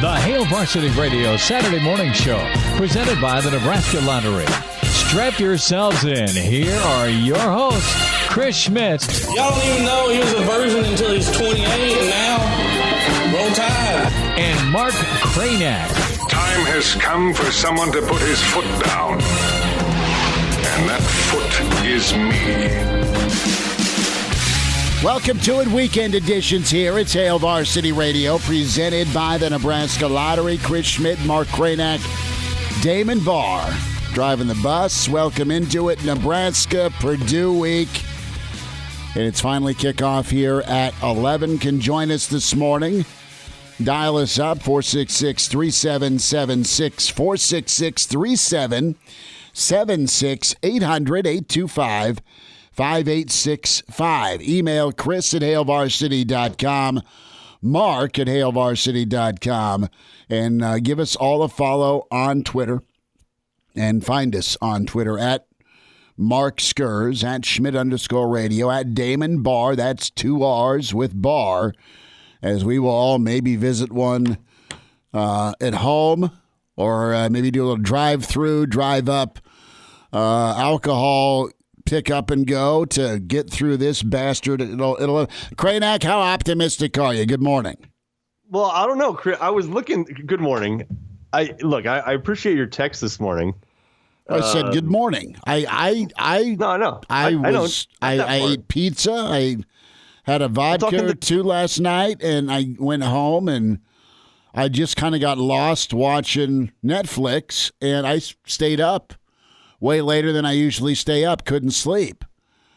The Hail Varsity Radio Saturday Morning Show, presented by the Nebraska Lottery. Strap yourselves in. Here are your hosts, Chris Schmidt. Y'all don't even know he was a virgin until he's 28, and now, roll tide. And Mark Kraynak. Time has come for someone to put his foot down. And that foot is me. Welcome to it, weekend editions here. It's Hail Varsity Radio, presented by the Nebraska Lottery. Chris Schmidt, Mark Kraynak, Damon Barr driving the bus. Welcome into it, Nebraska-Purdue week. And it's finally kickoff here at 11. Can join us this morning. Dial us up, 466-3776, 466-3776, 800-825-5865. Email Chris at HailVarsity.com, Mark at HailVarsity.com, and give us all a follow on Twitter. And find us on Twitter at Mark Skurs, at Schmidt_radio, at Damon Barr. That's 2 R's with Barr, as we will all maybe visit one at home, or maybe do a little drive-through, drive-up, alcohol pick up and go to get through this bastard. It'll. Kraynak, how optimistic are you? Good morning. Well, I don't know, Chris. I was looking. Good morning. I appreciate your text this morning. I said good morning. I ate pizza. I had a vodka or two last night, and I went home, and I just kind of got lost watching Netflix, and I stayed up way later than I usually stay up. Couldn't sleep.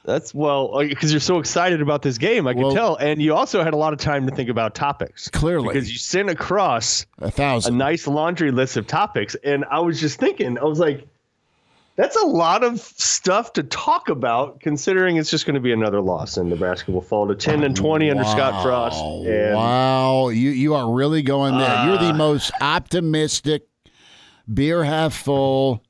That's because you're so excited about this game, I can tell. And you also had a lot of time to think about topics. Clearly. Because you sent across 1,000. A nice laundry list of topics. And I was just thinking, I was like, that's a lot of stuff to talk about, considering it's just going to be another loss. And Nebraska will fall to 10-20 under Scott Frost. And wow. You are really going there. You're the most optimistic, beer half full,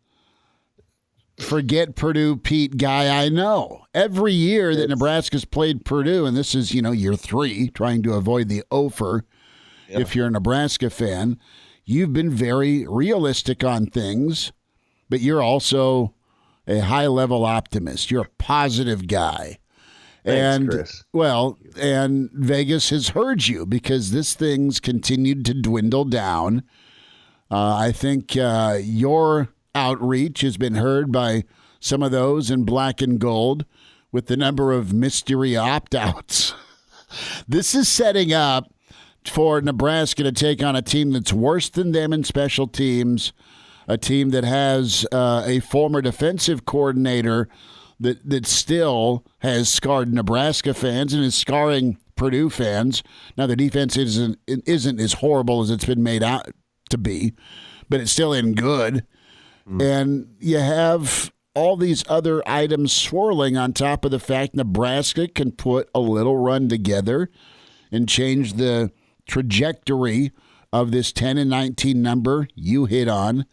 forget Purdue Pete guy I know. Every year that Nebraska's played Purdue, and this is, year 3, trying to avoid the offer if you're a Nebraska fan, you've been very realistic on things, but you're also a high-level optimist. You're a positive guy. Thanks, Chris. And Vegas has heard you because this thing's continued to dwindle down. I think your outreach has been heard by some of those in black and gold with the number of mystery opt-outs. This is setting up for Nebraska to take on a team that's worse than them in special teams, a team that has a former defensive coordinator that still has scarred Nebraska fans and is scarring Purdue fans. Now, the defense isn't as horrible as it's been made out to be, but it's still in good. And you have all these other items swirling on top of the fact Nebraska can put a little run together and change the trajectory of this 10-19 number you hit on,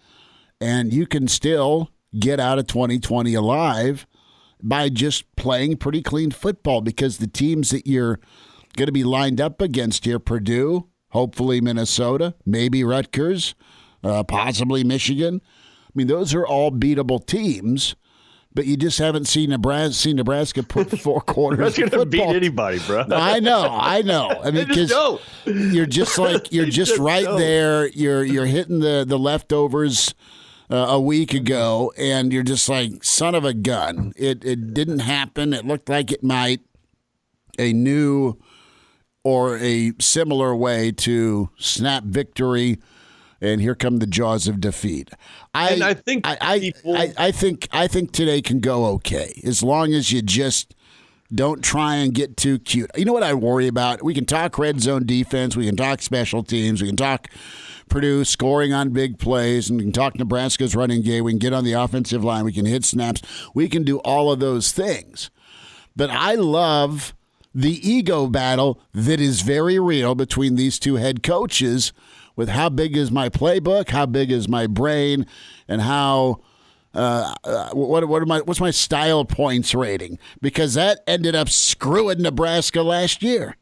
and you can still get out of 2020 alive by just playing pretty clean football, because the teams that you're going to be lined up against here, Purdue, hopefully Minnesota, maybe Rutgers, possibly Michigan, I mean, those are all beatable teams, but you just haven't seen Nebraska put 4 quarters of football. That's going to beat anybody, bro. I know. I mean, because you're just right there. You're hitting the leftovers a week ago, and you're just like, son of a gun. It didn't happen. It looked like it might. A new or a similar way to snap victory. And here come the jaws of defeat. I think today can go okay, as long as you just don't try and get too cute. You know what I worry about? We can talk red zone defense. We can talk special teams. We can talk Purdue scoring on big plays. And we can talk Nebraska's running game. We can get on the offensive line. We can hit snaps. We can do all of those things. But I love the ego battle that is very real between these two head coaches, with how big is my playbook, how big is my brain, and how what's my style points rating? Because that ended up screwing Nebraska last year.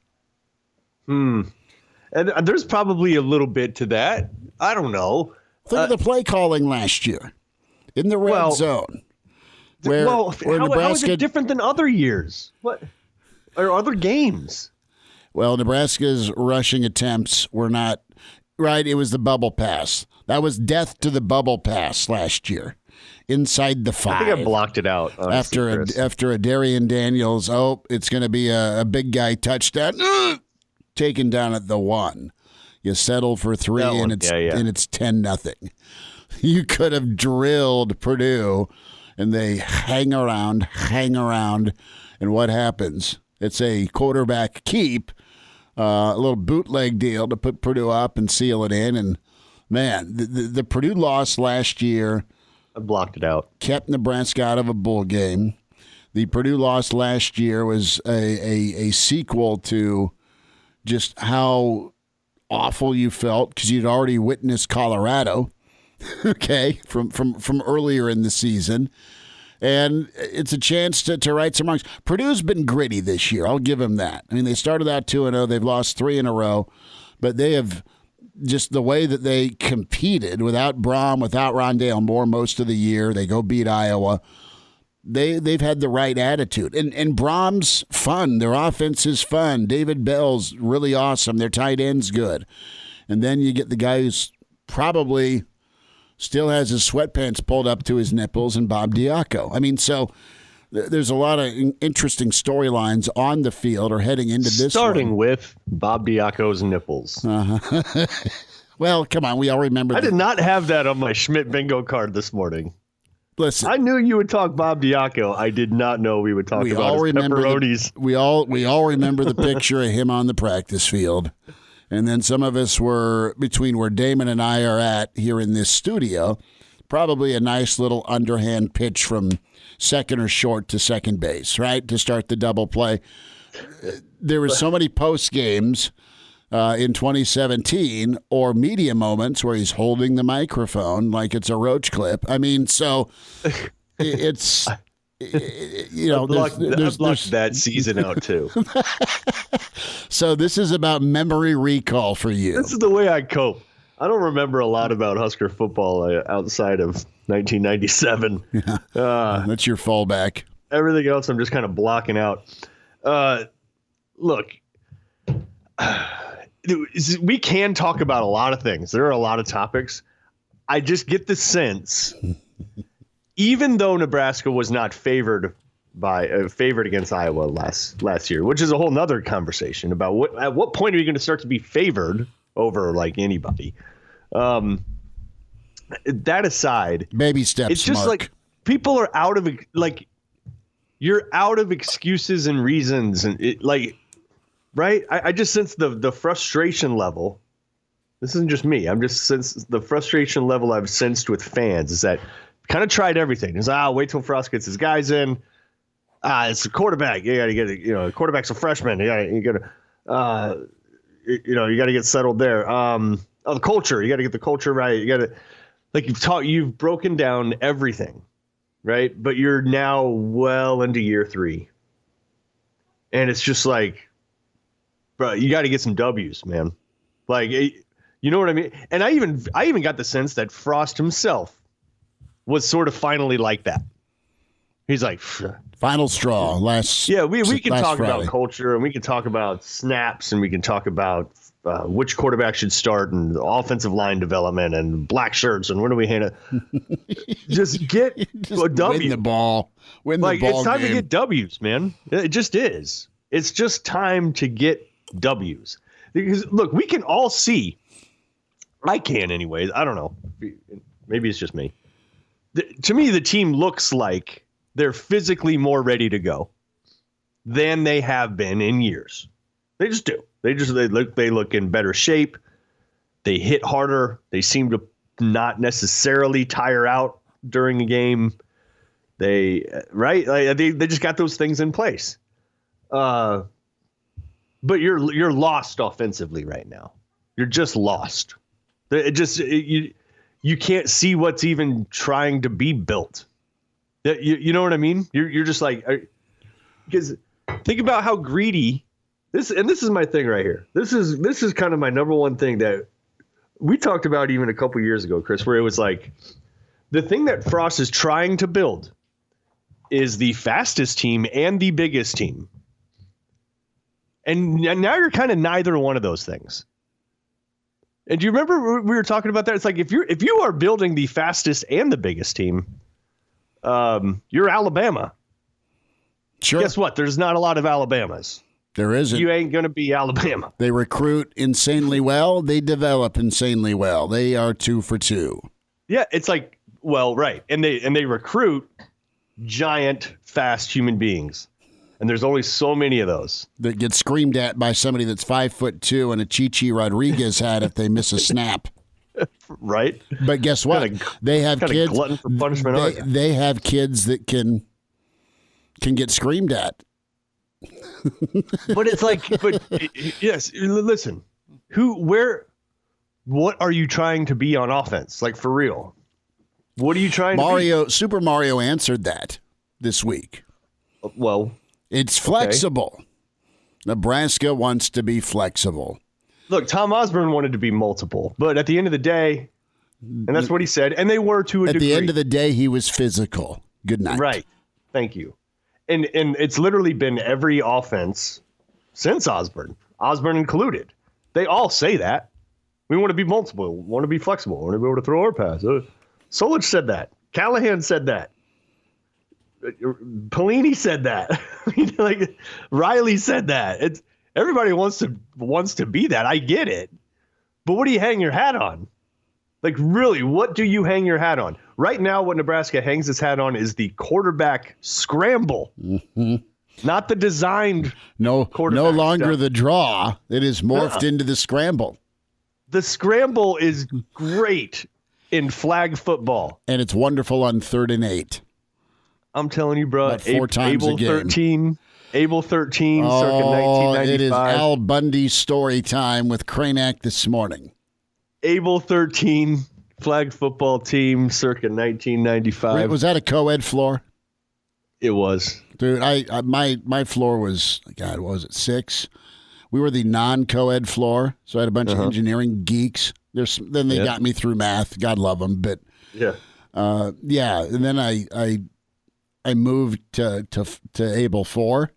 And there's probably a little bit to that. I don't know. Think of the play calling last year in the red zone. Where Nebraska, how is it different than other years? What or other games? Well, Nebraska's rushing attempts were not right. It was the bubble pass. That was death to the bubble pass last year. Inside the 5. I think I blocked it out honestly, after a Darian Daniels. Oh, it's going to be a big guy touchdown. Taken down at the 1. You settle for 3, and it's 10-0. You could have drilled Purdue, and they hang around, and what happens? It's a quarterback keep, a little bootleg deal to put Purdue up and seal it in. And man, the Purdue loss last year. I blocked it out. Kept Nebraska out of a bowl game. The Purdue loss last year was a sequel to just how awful you felt because you'd already witnessed Colorado, okay, from earlier in the season. And it's a chance to right some wrongs. Purdue's been gritty this year. I'll give them that. I mean, they started out 2-0. They've lost 3 in a row. But they have just the way that they competed without Brom, without Rondale Moore most of the year. They go beat Iowa. They've had the right attitude. And Brom's fun. Their offense is fun. David Bell's really awesome. Their tight end's good. And then you get the guy who's probably still has his sweatpants pulled up to his nipples, and Bob Diaco. I mean, so there's a lot of interesting storylines on the field or heading into this Starting with Bob Diaco's nipples. Uh-huh. Well, come on. We all remember. I did not have that on my Schmidt bingo card this morning. Listen, I knew you would talk Bob Diaco. I did not know we would talk about his pepperonis. We all remember the picture of him on the practice field. And then some of us were between where Damon and I are at here in this studio, probably a nice little underhand pitch from second or short to second base, right, to start the double play. There were so many post games in 2017 or media moments where he's holding the microphone like it's a roach clip. I mean, so it's... I blocked that season out too. So this is about memory recall for you. This is the way I cope. I don't remember a lot about Husker football outside of 1997. Yeah. That's your fallback. Everything else I'm just kind of blocking out. Look, we can talk about a lot of things. There are a lot of topics. I just get the sense even though Nebraska was not favored against Iowa last year, which is a whole nother conversation about at what point are you going to start to be favored over like anybody? That aside, baby steps. It's just Mark. like people are out of you're out of excuses and reasons, and right? I just sense the frustration level. This isn't just me. I'm just sense the frustration level I've sensed with fans is that. Kind of tried everything. It's wait till Frost gets his guys in. It's a quarterback. You got to get it. The quarterback's a freshman. You got to get settled there. The culture. You got to get the culture right. You got to you've broken down everything, right? But you're now well into year 3, and it's just like, bro, you got to get some W's, man. You know what I mean? And I even got the sense that Frost himself was sort of finally like that. He's like, final straw. We can talk Friday. about culture, and we can talk about snaps, and we can talk about which quarterback should start, and offensive line development, and black shirts, and when do we hand it? Just get a W. Win the ball. Win the ball. It's time game. to get W's, man. It just is. It's just time to get W's. Because look, we can all see. I can, anyways. I don't know. Maybe it's just me. To me, the team looks like they're physically more ready to go than they have been in years. They just do. They look in better shape. They hit harder. They seem to not necessarily tire out during the game. They just got those things in place. But you're lost offensively right now. You're just lost. You can't see what's even trying to be built. You know what I mean? You're just like, because think about how greedy this is my thing right here. This is kind of my number one thing that we talked about even a couple years ago, Chris, where it was like the thing that Frost is trying to build is the fastest team and the biggest team. And now you're kind of neither one of those things. And do you remember we were talking about that? It's like if you are building the fastest and the biggest team, you're Alabama. Sure. Guess what? There's not a lot of Alabamas. There isn't. You ain't going to be Alabama. They recruit insanely well. They develop insanely well. They are 2 for 2. Yeah, it's like, well, right. And they recruit giant, fast human beings. And there's only so many of those. That get screamed at by somebody that's 5'2" and a Chichi Rodriguez hat if they miss a snap. Right? But guess what? They have kids. Glutton for punishment. They have kids that can get screamed at. But it's like, yes, listen, what are you trying to be on offense? Like, for real? What are you trying to be? Super Mario answered that this week. Well, it's flexible. Okay. Nebraska wants to be flexible. Look, Tom Osborne wanted to be multiple, but at the end of the day, and that's what he said, and they were to a degree. At the end of the day, he was physical. Good night. Right. Thank you. And it's literally been every offense since Osborne included. They all say that. We want to be multiple, want to be flexible, want to be able to throw our pass. Solich said that. Callahan said that. Pelini said that. Like Riley said that. Everybody wants to be that. I get it. But what do you hang your hat on? Like, really, what do you hang your hat on? Right now, what Nebraska hangs its hat on is the quarterback scramble, not the designed quarterback. No longer the draw. It is morphed into the scramble. The scramble is great in flag football. And it's wonderful on 3rd and 8. I'm telling you, bro. About 4 times a game. Able 13, circa 1995. It is Al Bundy's story time with Kraynak this morning. Able 13 flag football team, circa 1995. Wait, was that a co-ed floor? It was. Dude, my floor was, God, what was it, 6? We were the non-co-ed floor, so I had a bunch of engineering geeks. Then they got me through math. God love them, but and then I moved to Able 4,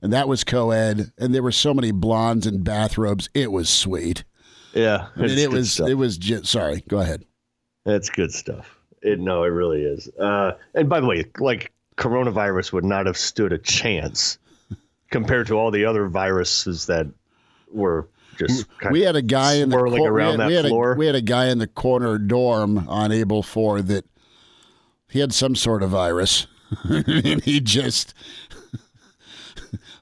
and that was co-ed, and there were so many blondes in bathrobes. It was sweet. Yeah, it was just, sorry, go ahead. That's good stuff. It really is. And by the way, like, coronavirus would not have stood a chance compared to all the other viruses that were just kind of swirling around that floor. We had a guy in the corner dorm on Able 4 that he had some sort of virus. And he just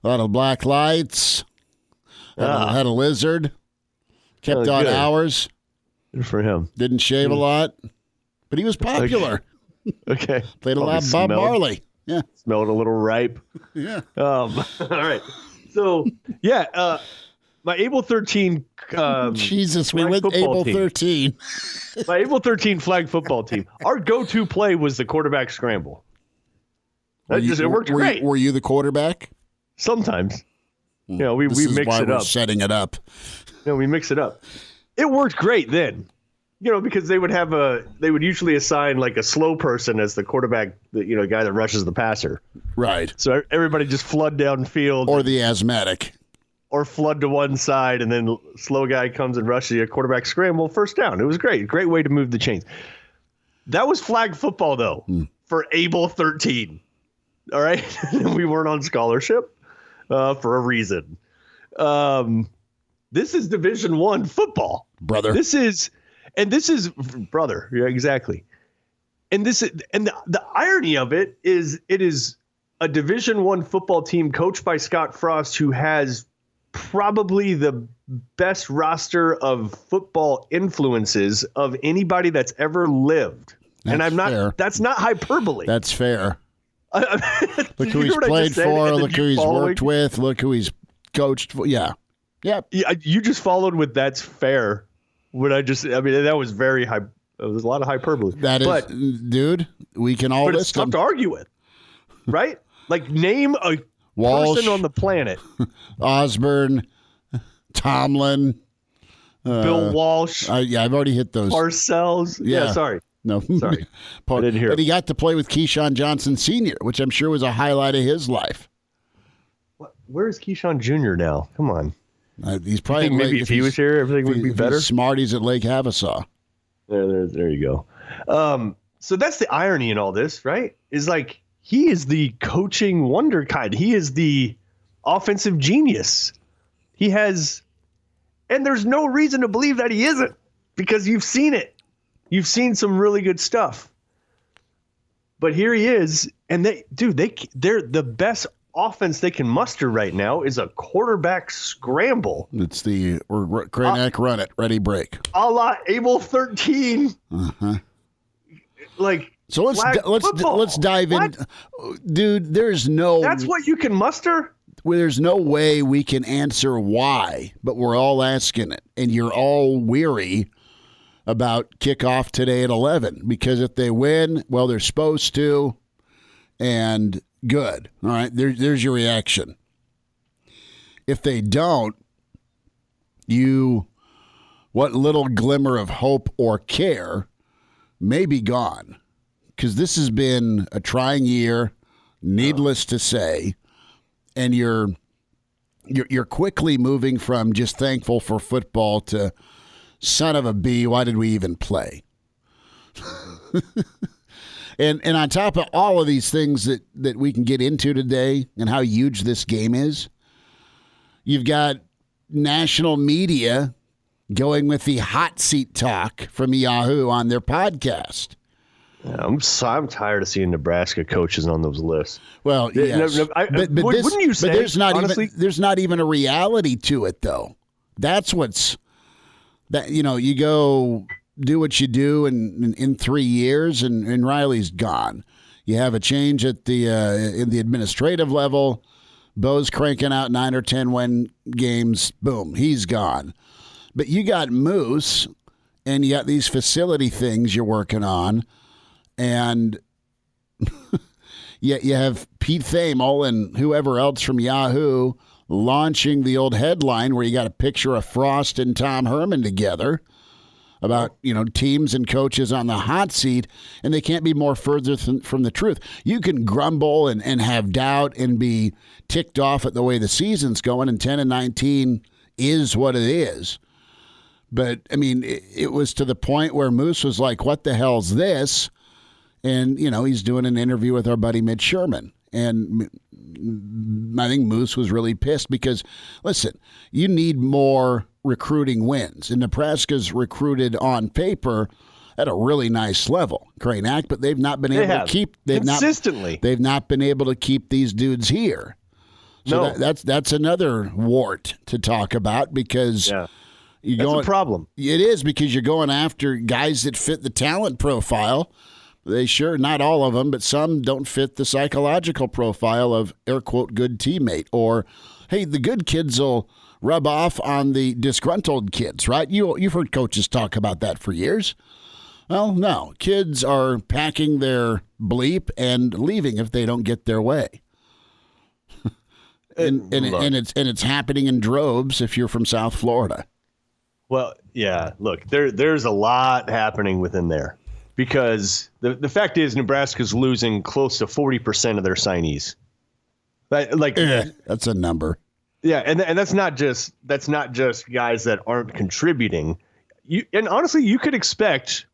a lot of black lights, had a lizard, kept on hours. Good for him. Didn't shave a lot, but he was popular. Okay. Played a lot of Bob Marley. Yeah. Smelled a little ripe. Yeah. All right. So, my Able 13 Jesus, we went Able 13. My Able 13 flag football team. Our go-to play was the quarterback scramble. It worked great. Were you the quarterback? Sometimes. We mix it up. Setting it up. We mix it up. It worked great then. Because they would usually assign like a slow person as the quarterback, guy that rushes the passer. Right. So everybody just flood downfield. Or the asthmatic. Or flood to one side, and then slow guy comes and rushes you, a quarterback scramble, first down. It was great. Great way to move the chains. That was flag football, though, for Able 13. All right? We weren't on scholarship for a reason. This is Division I football. Brother. This is brother. Yeah, exactly. And the irony of it is a Division I football team coached by Scott Frost, who has probably the best roster of football influences of anybody that's ever lived. That's not hyperbole. That's fair. Look who he's played for, look who he's worked with, look who he's coached for. Yeah. Yeah. You just followed with that's fair. That was very high. There was a lot of hyperbole. Dude, we can all list it's tough them. to argue with, right? Like, name a Walsh, person on the planet. Osborne, Tomlin, Bill Walsh. I've already hit those. Parcells. Yeah, sorry. No, sorry. I didn't hear. But he got to play with Keyshawn Johnson Sr., which I'm sure was a highlight of his life. Where is Keyshawn Jr. now? Come on. He's probably maybe if he was here, everything would be better. Smarties at Lake Havasaw. There you go. So that's the irony in all this, right? Is like he is the coaching wonder kid. He is the offensive genius. He has, and there's no reason to believe that he isn't, because you've seen it. You've seen some really good stuff. But here he is, and they're the best offense they can muster right now is a quarterback scramble. It's the Kraynak run it, ready, break. A la Able 13. Uh-huh. Like, so let's dive in, dude. That's what you can muster. There's no way we can answer why, but we're all asking it, and you're all weary about kickoff today at 11 because if they win, well, they're supposed to, and good. All right, there's your reaction. If they don't, what little glimmer of hope or care may be gone, because this has been a trying year, needless to say, and you're quickly moving from just thankful for football to son of a bee, why did we even play? and on top of all of these things that we can get into today and how huge this game is, you've got national media going with the hot seat talk from Yahoo on their podcast. Yeah, I'm tired of seeing Nebraska coaches on those lists. Well, yes. Wouldn't you say? But there's not even a reality to it, though. That's what's that. You go do what you do in 3 years, and Riley's gone. You have a change at the in the administrative level. Bo's cranking out 9 or 10 win games. Boom, he's gone. But you got Moose, and you got these facility things you're working on, and you have Pete Thamel and whoever else from Yahoo launching the old headline where you got a picture of Frost and Tom Herman together about, teams and coaches on the hot seat, and they can't be more further from the truth. You can grumble and have doubt and be ticked off at the way the season's going, and 10-19 is what it is. But, it was to the point where Moose was like, what the hell's this? And, he's doing an interview with our buddy Mitch Sherman. And I think Moose was really pissed because, listen, you need more recruiting wins. And Nebraska's recruited on paper at a really nice level, Kraynak, but they've not been able to keep they've not been able to keep these dudes here. So that's another wart to talk about because that's a problem. It is, because you're going after guys that fit the talent profile. They sure, not all of them, but some don't fit the psychological profile of air quote good teammate. Or, hey, the good kids will rub off on the disgruntled kids, right? You've heard coaches talk about that for years. Well, no, kids are packing their bleep and leaving if they don't get their way. and it's happening in droves if you're from South Florida. Well, yeah, look, there's a lot happening within there. Because the fact is Nebraska's losing close to 40% of their signees. That's a number. Yeah, and that's not just guys that aren't contributing. And honestly, you could expect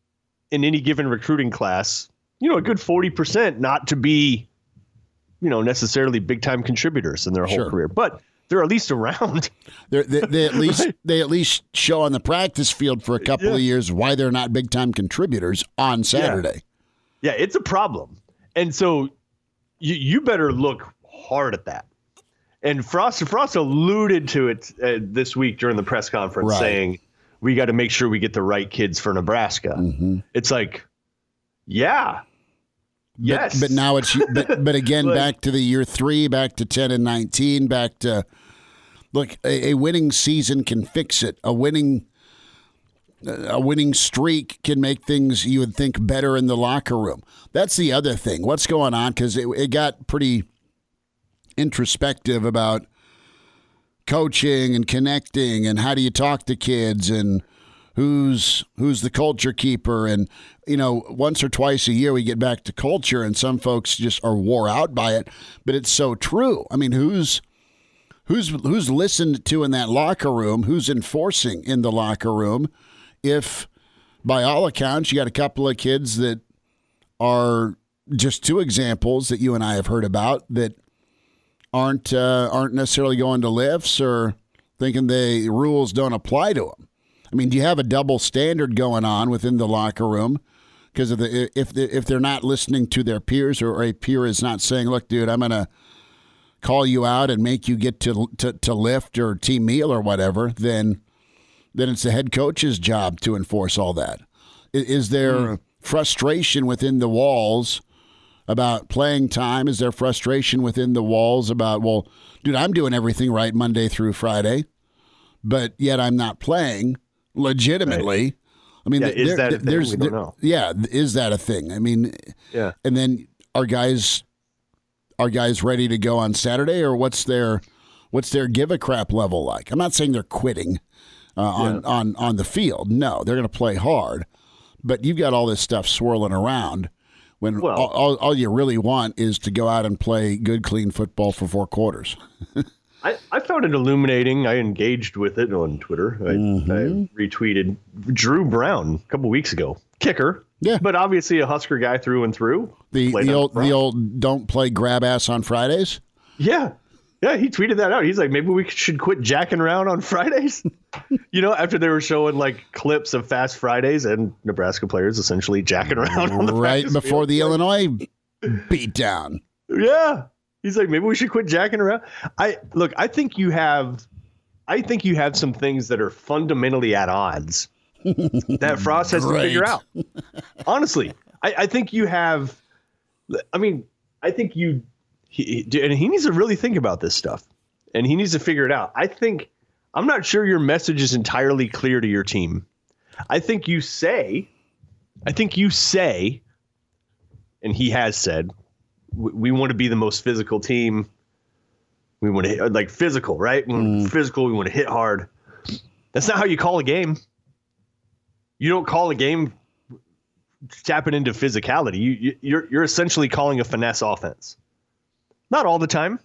in any given recruiting class, a good 40% not to be, necessarily big time contributors in their whole career, but they're at least around. They at least show on the practice field for a couple of years why they're not big time contributors on Saturday. Yeah, it's a problem, and so you better look hard at that. And Frost alluded to it this week during the press conference, saying we got to make sure we get the right kids for Nebraska. Mm-hmm. It's like, yes, but now it's but again, back to the year 3, back to 10-19, back to look. A winning season can fix it. A winning streak can make things you would think better in the locker room. That's the other thing. What's going on? Because it got pretty introspective about coaching and connecting and how do you talk to kids and who's the culture keeper. And, once or twice a year we get back to culture and some folks just are wore out by it. But it's so true. I mean, who's listened to in that locker room? Who's enforcing in the locker room? If, by all accounts, you got a couple of kids that are just two examples that you and I have heard about that aren't necessarily going to lifts or thinking the rules don't apply to them. I mean, do you have a double standard going on within the locker room? Because if they're not listening to their peers or a peer is not saying, look, dude, I'm going to call you out and make you get to lift or team meal or whatever, then it's the head coach's job to enforce all that. Is there frustration within the walls about playing time? Is there frustration within the walls about, well, dude, I'm doing everything right Monday through Friday, but yet I'm not playing legitimately? Right. I mean, is that a thing? We don't know. Yeah, is that a thing? I mean, yeah. And then are guys ready to go on Saturday, or what's their give a crap level like? I'm not saying they're quitting on the field. No, they're going to play hard, but you've got all this stuff swirling around when all you really want is to go out and play good, clean football for 4 quarters. I found it illuminating. I engaged with it on Twitter. I retweeted Drew Brown a couple weeks ago. Kicker. Yeah. But obviously a Husker guy through and through. The old don't play grab ass on Fridays? Yeah. Yeah, he tweeted that out. He's like, maybe we should quit jacking around on Fridays. After they were showing like clips of Fast Fridays and Nebraska players essentially jacking around on the right before the Illinois beatdown. Yeah. He's like, maybe we should quit jacking around. I think you have some things that are fundamentally at odds that Frost has to figure out. Honestly, I think you have. I mean, I think and he needs to really think about this stuff, and he needs to figure it out. I'm not sure your message is entirely clear to your team. I think you say, and he has said, we want to be the most physical team. We want to hit, like physical, right? Physical. We want to hit hard. That's not how you call a game. You don't call a game tapping into physicality. You're essentially calling a finesse offense. Not all the time,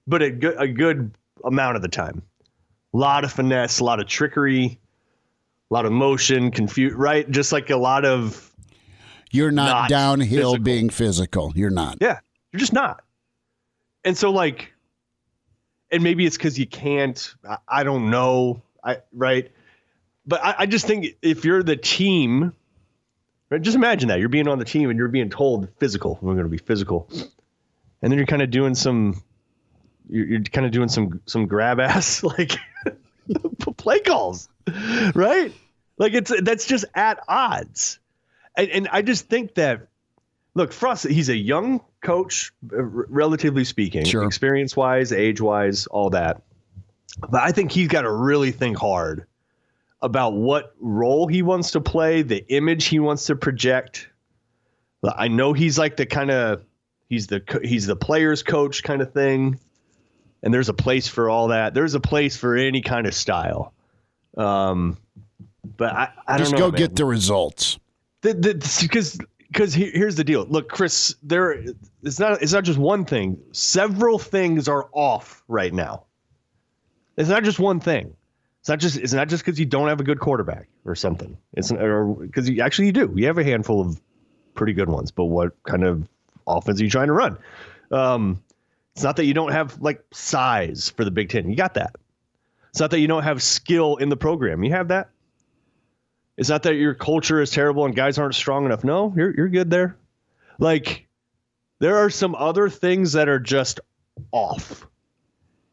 but a good amount of the time. A lot of finesse, a lot of trickery, a lot of motion, right? Just like a lot of. You're not downhill physical. Being physical. You're not. Yeah, you're just not. And so and maybe it's because you can't. I don't know. Right. But I just think if you're the team, right, just imagine that you're being on the team and you're being told physical. We're going to be physical. And then you're kind of doing some grab ass like play calls, right? Like that's just at odds. And I just think that, look, Frost, he's a young coach, relatively speaking, sure. Experience-wise, age-wise, all that. But I think he's got to really think hard about what role he wants to play, the image he wants to project. I know he's like he's the player's coach kind of thing, and there's a place for all that. There's a place for any kind of style. But I don't know. Just go get the results. Because here's the deal. Look, Chris, it's not just one thing. Several things are off right now. It's not just one thing. It's not just because you don't have a good quarterback or something. Or because you do. You have a handful of pretty good ones. But what kind of offense are you trying to run? It's not that you don't have like size for the Big Ten. You got that. It's not that you don't have skill in the program. You have that. It's not that your culture is terrible and guys aren't strong enough. No, you're good there. Like, there are some other things that are just off.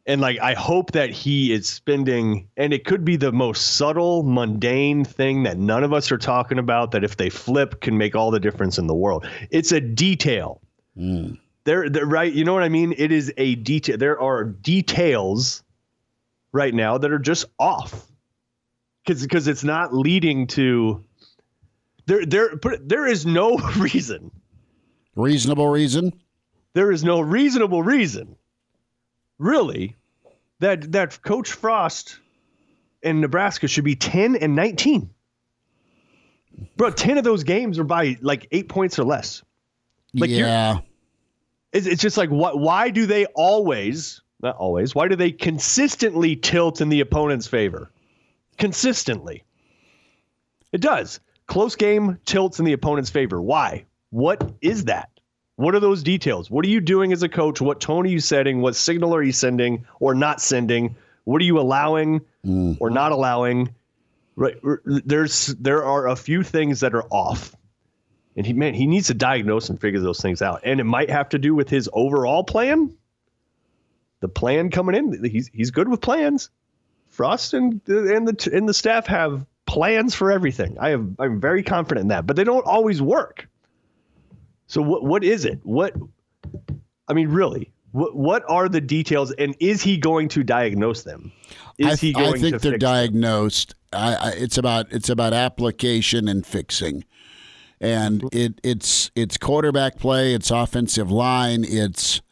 And like, I hope that he is spending, and it could be the most subtle, mundane thing that none of us are talking about, that if they flip can make all the difference in the world. It's a detail. They're right. You know what I mean? It is a detail. There are details right now that are just off. Because it's not leading to there is no reason. Reasonable reason? There is no reasonable reason really, that Coach Frost in Nebraska should be 10-19. Bro, 10 of those games are by like 8 points or less. Like yeah. It's just like, why do they always, not always, why do they consistently tilt in the opponent's favor? Consistently. It does. Close game tilts in the opponent's favor. Why? What is that? What are those details? What are you doing as a coach? What tone are you setting? What signal are you sending or not sending? What are you allowing or not allowing? Right. There are a few things that are off. And he needs to diagnose and figure those things out. And it might have to do with his overall plan. The plan coming in, he's good with plans. Frost and the staff have plans for everything. I'm very confident in that, but they don't always work. So what is it? Really, what are the details? And is he going to diagnose them? I think they're diagnosed. It's about application and fixing. And it's quarterback play, it's offensive line, it's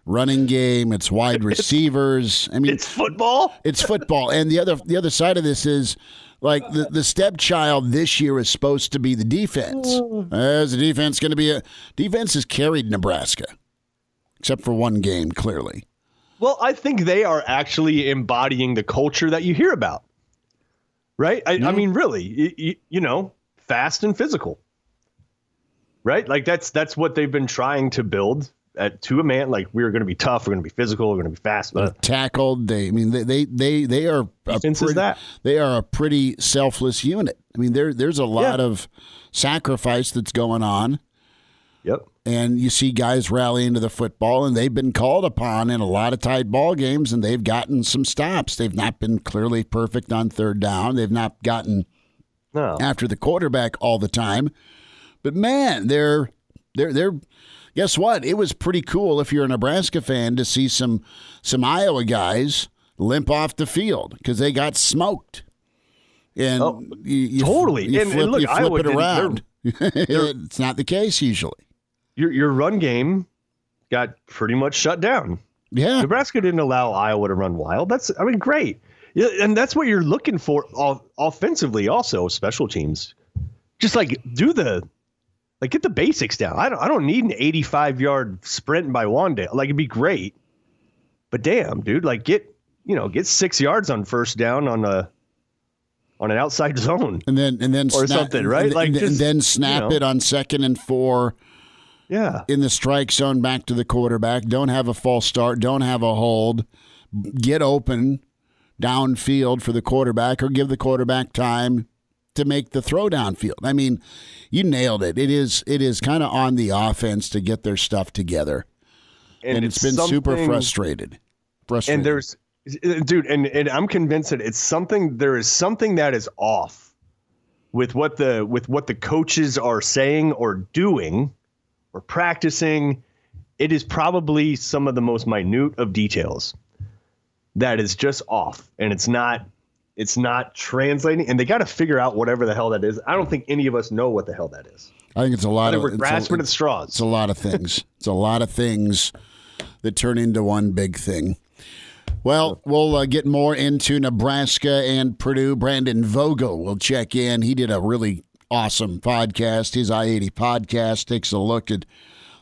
running game, it's wide receivers. I mean, it's football. It's football. And the other side of this is like the stepchild this year is supposed to be the defense. Is the defense going to be defense has carried Nebraska, except for one game, clearly. Well, I think they are actually embodying the culture that you hear about, right? I mean, really, fast and physical. Right? Like that's what they've been trying to build to a man. Like, we're going to be tough. We're going to be physical. We're going to be fast. Tackled. They are they are a pretty selfless unit. I mean, there's a lot of sacrifice that's going on. Yep. And you see guys rallying to the football, and they've been called upon in a lot of tight ball games, and they've gotten some stops. They've not been clearly perfect on third down. They've not gotten after the quarterback all the time. But man, they're guess what? It was pretty cool if you're a Nebraska fan to see some Iowa guys limp off the field because they got smoked. And you totally. You flip Iowa it around. It's not the case usually. Your run game got pretty much shut down. Yeah, Nebraska didn't allow Iowa to run wild. Great. Yeah, and that's what you're looking for offensively. Also, special teams, just like get the basics down. I don't need an 85-yard sprint by Wandale. Like, it'd be great, but damn, dude, like get 6 yards on first down on an outside zone, and then or something, right? And then snap it on 2nd and 4. Yeah, in the strike zone, back to the quarterback. Don't have a false start. Don't have a hold. Get open downfield for the quarterback, or give the quarterback time to make the throw downfield. I mean, you nailed it. It is kind of on the offense to get their stuff together, and it's been super frustrated. And there's, dude, and I'm convinced that it's something. There is something that is off with what the coaches are saying or doing or practicing. It is probably some of the most minute of details that is just off, and it's not translating, and they got to figure out whatever the hell that is. I don't think any of us know what the hell that is. I think it's a lot we're grasping at straws. It's a lot of things. It's a lot of things that turn into one big thing. Well, we'll get more into Nebraska and Purdue. Brandon Vogel will check in. He did a really awesome podcast. His I-80 podcast takes a look at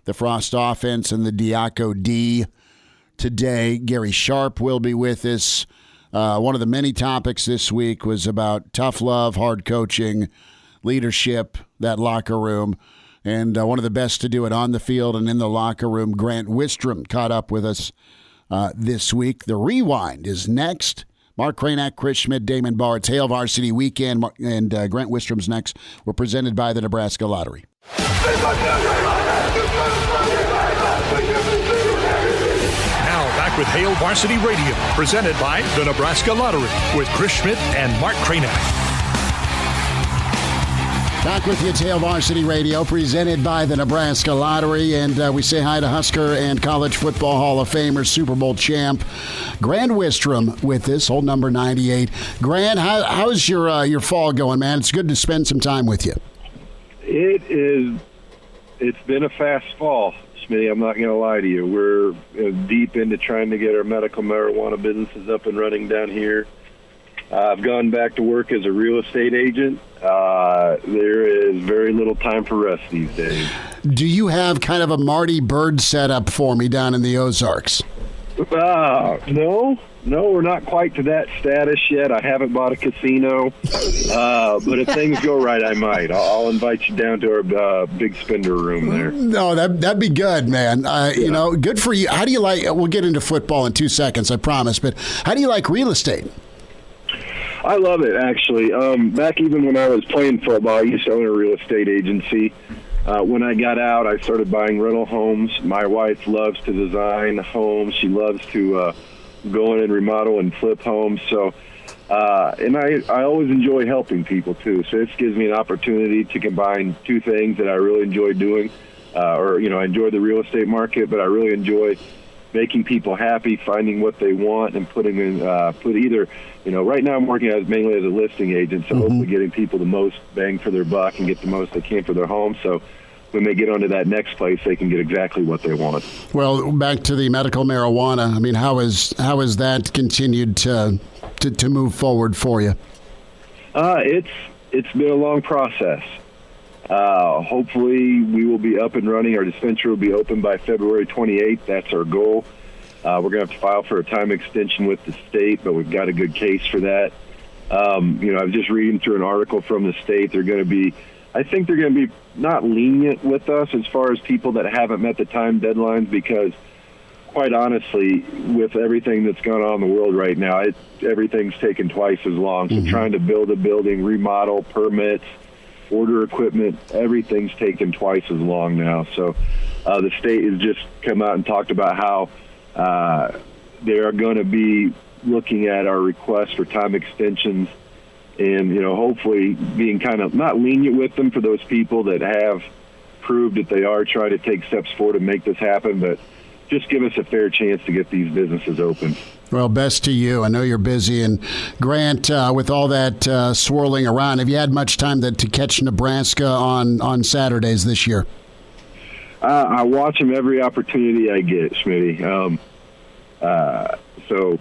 the Frost offense and the Diaco D today. Gary Sharp will be with us. One of the many topics this week was about tough love, hard coaching, leadership, that locker room. And one of the best to do it on the field and in the locker room, Grant Wistrom, caught up with us this week. The Rewind is next. Mark Kraynak, Chris Schmidt, Damon Barr. It's Hail Varsity Weekend, and Grant Wistrom's next. We're presented by the Nebraska Lottery. Back with Hail Varsity Radio, presented by the Nebraska Lottery, with Chris Schmidt and Mark Kraynak. Back with you, it's Hail Varsity Radio, presented by the Nebraska Lottery, and we say hi to Husker and College Football Hall of Famer, Super Bowl champ, Grant Wistrom with us, old number 98. Grant, how's your fall going, man? It's good to spend some time with you. It's been a fast fall. Smitty. I'm not going to lie to you. We're deep into trying to get our medical marijuana businesses up and running down here. I've gone back to work as a real estate agent. There is very little time for rest these days. Do you have kind of a Marty Bird setup for me down in the Ozarks? No, we're not quite to that status yet. I haven't bought a casino, but if things go right, I might. I'll invite you down to our big spender room there. No, that'd be good, man. You know, good for you. How do you like? We'll get into football in 2 seconds, I promise. But how do you like real estate? I love it, actually. Back even when I was playing football, I used to own a real estate agency. When I got out, I started buying rental homes. My wife loves to design homes. She loves to go in and remodel and flip homes. So, and I always enjoy helping people, too. So this gives me an opportunity to combine two things that I really enjoy doing. I enjoy the real estate market, but I really enjoy making people happy, finding what they want, and putting in, right now I'm working mainly as a listing agent, so hopefully getting people the most bang for their buck and get the most they can for their home. So when they get onto that next place, they can get exactly what they want. Well, back to the medical marijuana. I mean, how has that continued to move forward for you? It's been a long process. Hopefully we will be up and running. Our dispensary will be open by February 28th. That's our goal. We're going to have to file for a time extension with the state, but we've got a good case for that. I was just reading through an article from the state. I think they're going to be not lenient with us as far as people that haven't met the time deadlines, because quite honestly, with everything that's going on in the world right now, everything's taken twice as long. So trying to build a building, remodel, permits, order equipment, everything's taken twice as long now. So the state has just come out and talked about how they are going to be looking at our request for time extensions and, hopefully being kind of not lenient with them for those people that have proved that they are trying to take steps forward to make this happen, but just give us a fair chance to get these businesses open. Well, best to you. I know you're busy. And Grant, with all that swirling around, have you had much time to catch Nebraska on Saturdays this year? I watch them every opportunity I get, Schmitty. So,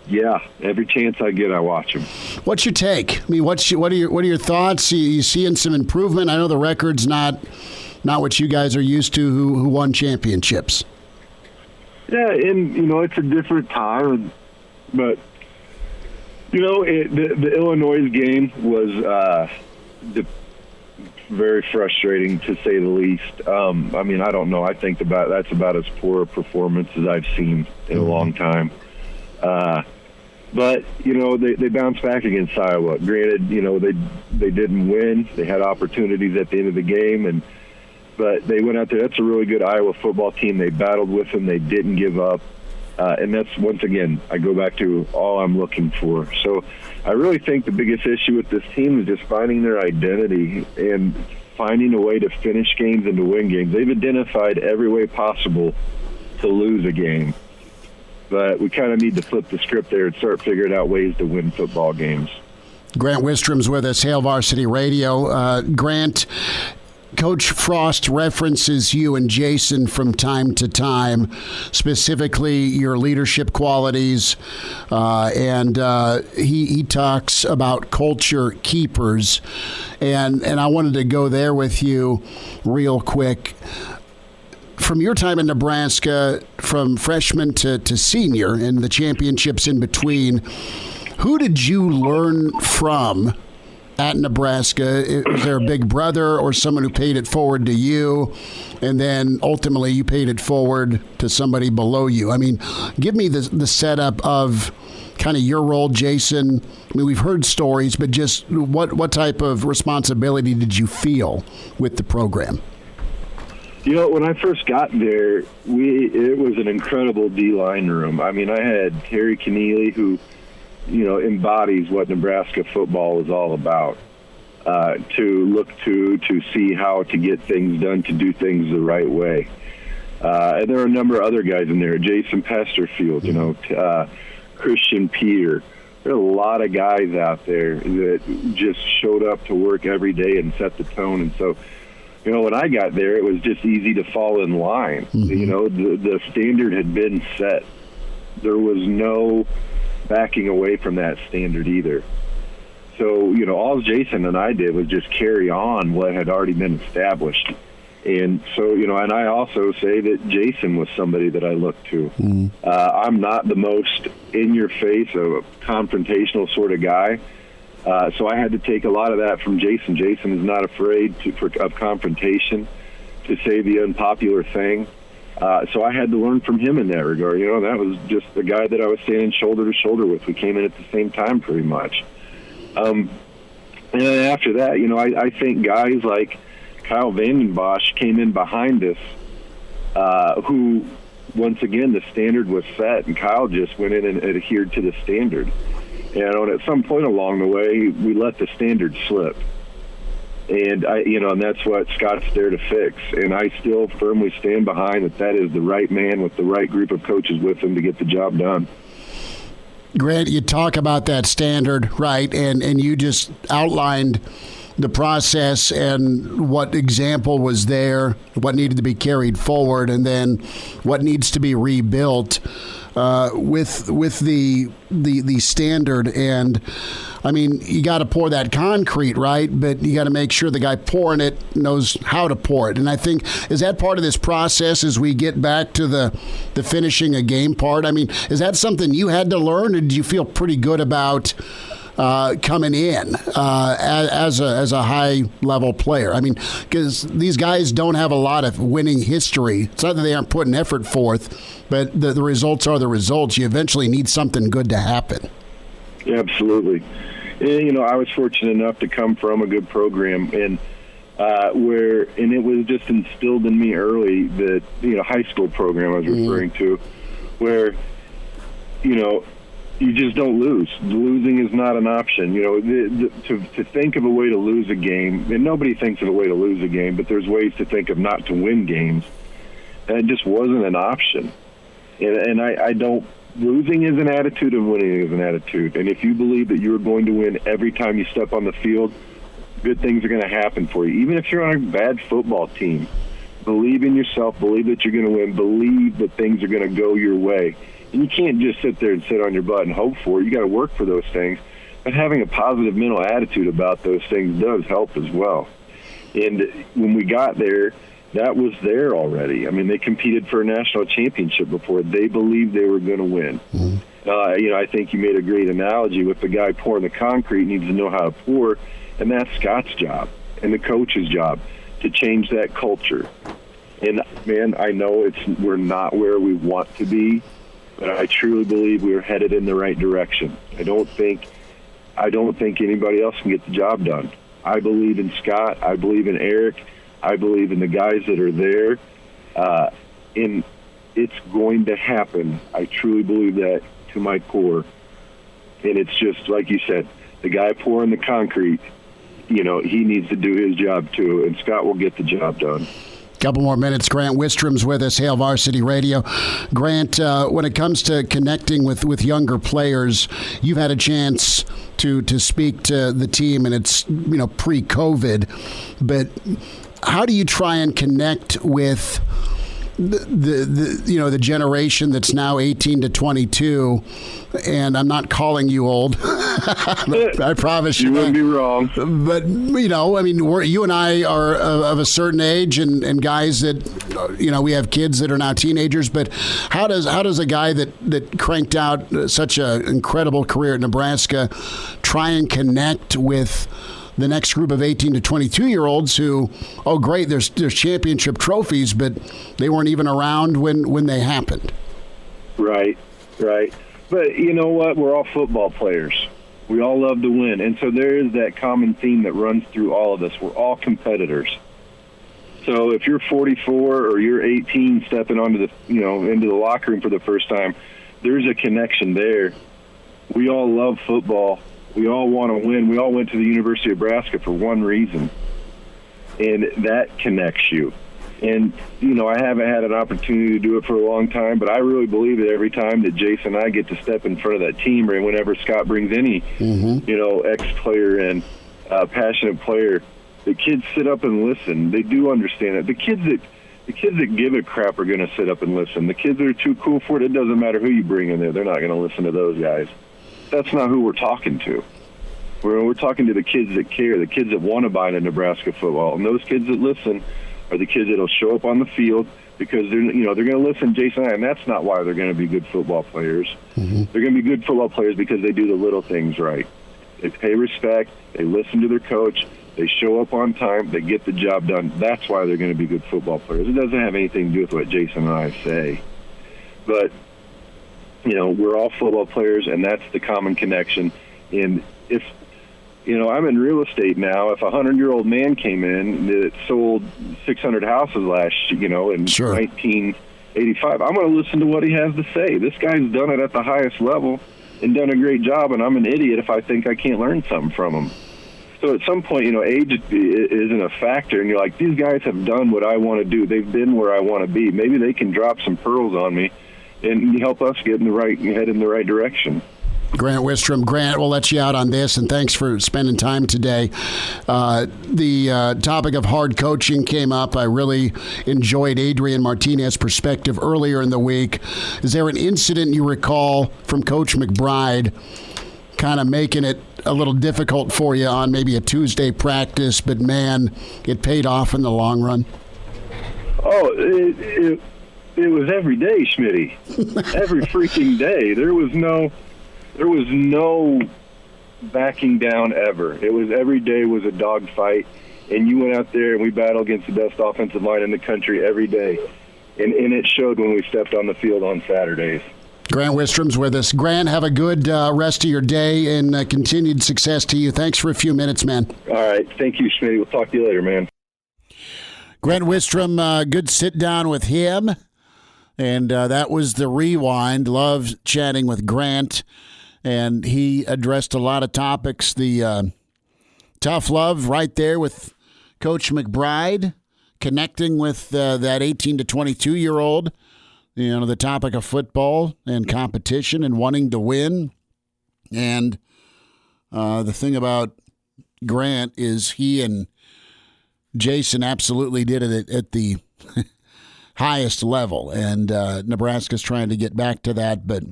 yeah, every chance I get, I watch them. What's your take? I mean, what are your thoughts? You seeing some improvement? I know the record's not what you guys are used to, who won championships. Yeah, and, it's a different time, but, the Illinois game was very frustrating, to say the least. I don't know. I think that's about as poor a performance as I've seen in a long time. But, they bounced back against Iowa. Granted, they didn't win. They had opportunities at the end of the game, but they went out there. That's a really good Iowa football team. They battled with them. They didn't give up. And that's, once again, I go back to all I'm looking for. So I really think the biggest issue with this team is just finding their identity and finding a way to finish games and to win games. They've identified every way possible to lose a game. But we kind of need to flip the script there and start figuring out ways to win football games. Grant Wistrom's with us, Hail Varsity Radio. Grant, Coach Frost references you and Jason from time to time, specifically your leadership qualities, and he talks about culture keepers, and I wanted to go there with you real quick. From your time in Nebraska, from freshman to senior, and the championships in between, who did you learn from at Nebraska? Was there a big brother or someone who paid it forward to you, and then ultimately you paid it forward to somebody below you? I mean, give me the setup of kind of your role, Jason. I mean, we've heard stories, but just what type of responsibility did you feel with the program? When I first got there, it was an incredible D-line room. I mean, I had Terry Keneally, who embodies what Nebraska football is all about, to look to see how to get things done, to do things the right way. And there were a number of other guys in there, Jason Pesterfield, Christian Peter. There are a lot of guys out there that just showed up to work every day and set the tone. And so, when I got there, it was just easy to fall in line. The standard had been set. There was no backing away from that standard either. So, all Jason and I did was just carry on what had already been established. And so, and I also say that Jason was somebody that I looked to. I'm not the most in-your-face, a confrontational sort of guy. So I had to take a lot of that from Jason. Jason is not afraid of confrontation, to say the unpopular thing. So I had to learn from him in that regard. That was just the guy that I was standing shoulder to shoulder with. We came in at the same time pretty much. And then after that, I think guys like Kyle Vanden Bosch came in behind us, who, once again, the standard was set, and Kyle just went in and adhered to the standard. And at some point along the way, we let the standard slip. And and that's what Scott's there to fix. And I still firmly stand behind that is the right man with the right group of coaches with him to get the job done. Grant, you talk about that standard, right? And you just outlined the process and what example was there, what needed to be carried forward, and then what needs to be rebuilt with the standard. And I mean, you got to pour that concrete, right? But you got to make sure the guy pouring it knows how to pour it. And I think, is that part of this process as we get back to the finishing a game part? I mean, is that something you had to learn, or did you feel pretty good about coming in as a high-level player? I mean, because these guys don't have a lot of winning history. It's not that they aren't putting effort forth, but the results are the results. You eventually need something good to happen. Yeah, absolutely. And, I was fortunate enough to come from a good program, and it was just instilled in me early that, high school program I was referring to, where, you just don't lose. Losing is not an option. To think of a way to lose a game, and nobody thinks of a way to lose a game, but there's ways to think of not to win games. And it just wasn't an option. And I don't. Losing is an attitude, and winning is an attitude. And if you believe that you're going to win every time you step on the field, good things are going to happen for you. Even if you're on a bad football team, believe in yourself. Believe that you're going to win. Believe that things are going to go your way. And you can't just sit there and sit on your butt and hope for it. You got to work for those things. But having a positive mental attitude about those things does help as well. And when we got there, that was there already. I mean, they competed for a national championship before. They believed they were going to win. I think you made a great analogy with the guy pouring the concrete needs to know how to pour, and that's Scott's job and the coach's job to change that culture. And, man, I know we're not where we want to be, but I truly believe we're headed in the right direction. I don't think anybody else can get the job done. I believe in Scott. I believe in Eric. I believe in the guys that are there. And it's going to happen. I truly believe that to my core. And it's just, like you said, the guy pouring the concrete, he needs to do his job too, and Scott will get the job done. Couple more minutes. Grant Wistrom's with us, Hail Varsity Radio. Grant, when it comes to connecting with younger players, you've had a chance to speak to the team, and it's pre-COVID. But how do you try and connect with the generation that's now 18 to 22? And I'm not calling you old. I promise you. You wouldn't be wrong. But, you and I are of a certain age, and guys that, we have kids that are now teenagers. But how does a guy that cranked out such an incredible career at Nebraska try and connect with the next group of 18 to 22-year-olds who, oh, great, there's championship trophies, but they weren't even around when they happened? Right. But you know what? We're all football players. We all love to win. And so there is that common theme that runs through all of us. We're all competitors. So if you're 44 or you're 18 stepping onto into the locker room for the first time, there's a connection there. We all love football. We all want to win. We all went to the University of Nebraska for one reason, and that connects you. And, I haven't had an opportunity to do it for a long time, but I really believe that every time that Jason and I get to step in front of that team, or whenever Scott brings any, ex-player in, passionate player, The kids sit up and listen. They do understand it. The kids that give a crap are going to sit up and listen. The kids that are too cool for it doesn't matter who you bring in there. They're not going to listen to those guys. That's not who we're talking to. We're talking to the kids that care, the kids that want to buy into Nebraska football. And those kids that listen are the kids that will show up on the field because they're going to listen to Jason and that's not why they're going to be good football players. Mm-hmm. They're going to be good football players because they do the little things right. They pay respect. They listen to their coach. They show up on time. They get the job done. That's why they're going to be good football players. It doesn't have anything to do with what Jason and I say. But, we're all football players, and that's the common connection. And if, I'm in real estate now. If a 100-year-old man came in that sold 600 houses last, in 1985, I'm going to listen to what he has to say. This guy's done it at the highest level and done a great job, and I'm an idiot if I think I can't learn something from him. So at some point, age isn't a factor, and you're like, these guys have done what I want to do. They've been where I want to be. Maybe they can drop some pearls on me and help us head in the right direction. Grant Wistrom. Grant, we'll let you out on this, and thanks for spending time today. The topic of hard coaching came up. I really enjoyed Adrian Martinez's perspective earlier in the week. Is there an incident you recall from Coach McBride kind of making it a little difficult for you on maybe a Tuesday practice, but man, it paid off in the long run? Oh, it was every day, Schmitty. Every freaking day. There was no backing down ever. It was every day was a dogfight, and you went out there and we battled against the best offensive line in the country every day, and it showed when we stepped on the field on Saturdays. Grant Wistrom's with us. Grant, have a good rest of your day and continued success to you. Thanks for a few minutes, man. All right. Thank you, Schmitty. We'll talk to you later, man. Grant Wistrom, good sit down with him. And that was the rewind. Love chatting with Grant. And he addressed a lot of topics. The tough love right there with Coach McBride, connecting with that 18 to 22-year-old. The topic of football and competition and wanting to win. And the thing about Grant is he and Jason absolutely did it at the highest level. And Nebraska's trying to get back to that, but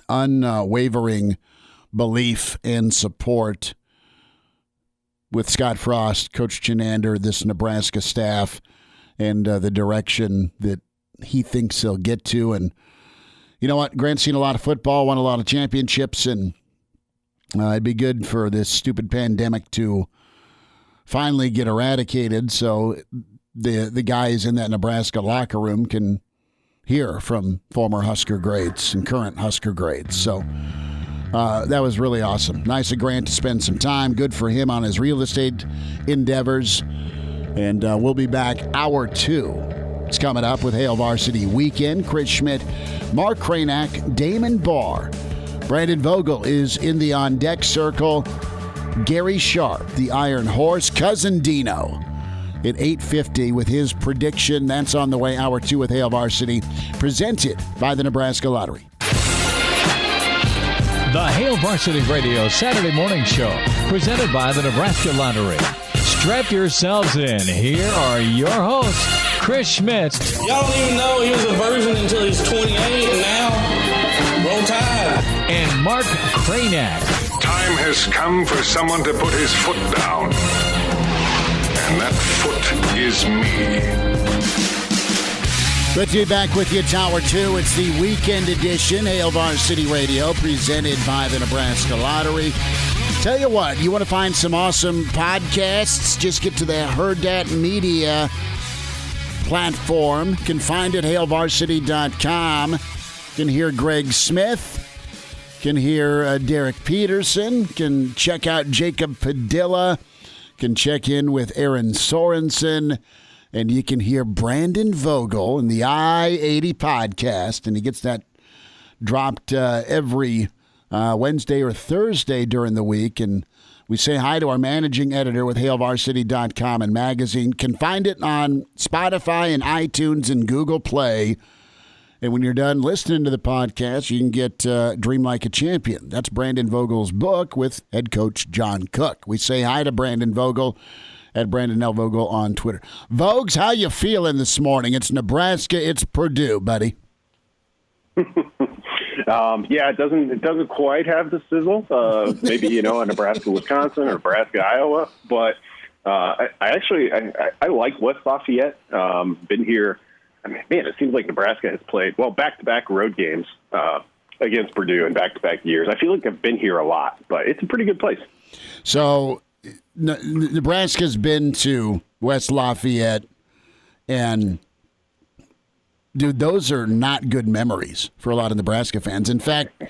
unwavering belief and support with Scott Frost, Coach Chinander, this Nebraska staff, and the direction that he thinks he'll get to. And you know what? Grant's seen a lot of football, won a lot of championships, and it'd be good for this stupid pandemic to finally get eradicated so the guys in that Nebraska locker room can hear from former Husker greats and current Husker greats. So that was really awesome. Nice of Grant to spend some time. Good for him on his real estate endeavors. And we'll be back hour 2. It's coming up with Hail Varsity Weekend. Chris Schmidt, Mark Kraynak, Damon Barr. Brandon Vogel is in the on-deck circle. Gary Sharp, the Iron Horse. Cousin Dino at 8:50 with his prediction. That's on the way. Hour 2 with Hail Varsity, presented by the Nebraska Lottery. The Hail Varsity Radio Saturday morning show, presented by the Nebraska Lottery. Strap yourselves in. Here are your hosts, Chris Schmidt. Y'all don't even know he was a virgin until he's 28, and now, roll tide. And Mark Kraynak. Time has come for someone to put his foot down. And that foot is me. Good to be back with you. It's hour 2. It's the weekend edition, Hail Varsity Radio, presented by the Nebraska Lottery. Tell you what, you want to find some awesome podcasts, just get to the Heard That Media platform. You can find it at hailvarsity.com. You can hear Greg Smith. You can hear Derek Peterson. You can check out Jacob Padilla. You can check in with Aaron Sorensen. And you can hear Brandon Vogel in the I-80 podcast. And he gets that dropped every Wednesday or Thursday during the week. And we say hi to our managing editor with hailvarsity.com and magazine. Can find it on Spotify and iTunes and Google Play. And when you're done listening to the podcast, you can get Dream Like a Champion. That's Brandon Vogel's book with head coach John Cook. We say hi to Brandon Vogel at Brandon L. Vogel on Twitter. Vogues, how you feeling this morning? It's Nebraska, it's Purdue, buddy. Yeah, it doesn't quite have the sizzle. Maybe, a Nebraska, Wisconsin or Nebraska, Iowa. But I like West Lafayette. Been here. I mean, man, it seems like Nebraska has played, back-to-back road games against Purdue in back-to-back years. I feel like I've been here a lot, but it's a pretty good place. So Nebraska's been to West Lafayette, and dude, those are not good memories for a lot of Nebraska fans. In fact,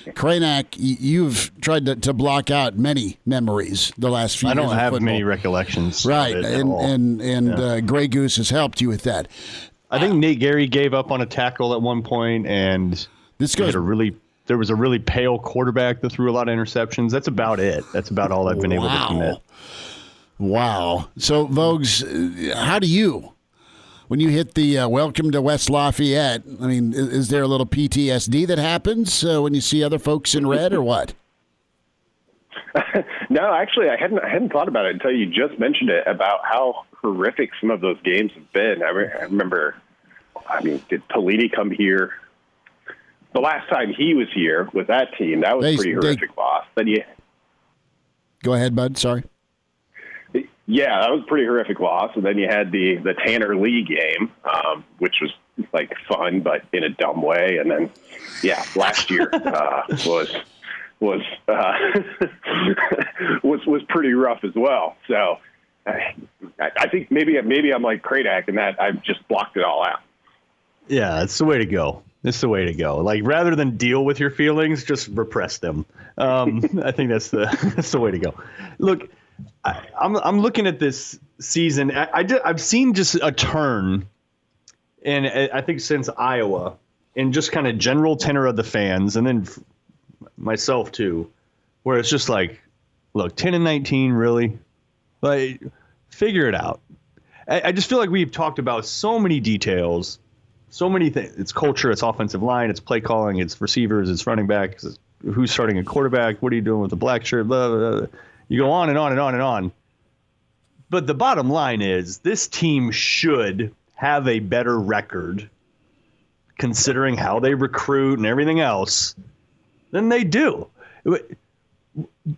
Kraynak, you've tried to block out many memories the last few years. I don't have football. many recollections. Right, and Grey Goose has helped you with that. I think Nate Gary gave up on a tackle at one point, and there was a really pale quarterback that threw a lot of interceptions. That's about it. That's about all I've been able to commit. Wow. So, Vogues, how do you, when you hit the welcome to West Lafayette, I mean, is there a little PTSD that happens when you see other folks in red or what? No, actually, I hadn't thought about it until you just mentioned it, about how horrific some of those games have been. I remember, did Pelini come here? The last time he was here with that team, that was a pretty horrific loss. Go ahead, bud. Sorry. Yeah, that was a pretty horrific loss. And then you had the Tanner Lee game, which was like fun, but in a dumb way. And then, last year was pretty rough as well. So I think maybe I'm like Kraynak in that I've just blocked it all out. Yeah, it's the way to go. It's the way to go. Like, rather than deal with your feelings, just repress them. I think that's the way to go. Look, I'm looking at this season. I've seen just a turn, and I think since Iowa, in just kind of general tenor of the fans, and then myself too, where it's just like, look, 10-19, really? Like, figure it out. I just feel like we've talked about so many details, so many things. It's culture, it's offensive line, it's play calling, it's receivers, it's running back, it's who's starting a quarterback, what are you doing with the black shirt, blah, blah, blah. You go on and on and on and on. But the bottom line is this team should have a better record, considering how they recruit and everything else, than they do.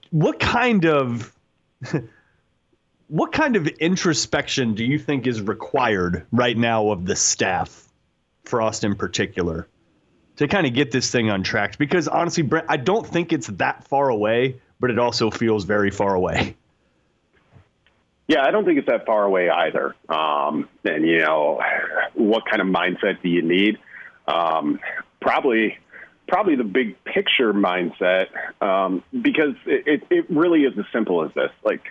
What kind of introspection do you think is required right now of the staff, Frost in particular, to kind of get this thing on track? Because honestly, Brent, I don't think it's that far away, but it also feels very far away. Yeah, I don't think it's that far away either. And, what kind of mindset do you need? Probably the big picture mindset, because it really is as simple as this. Like,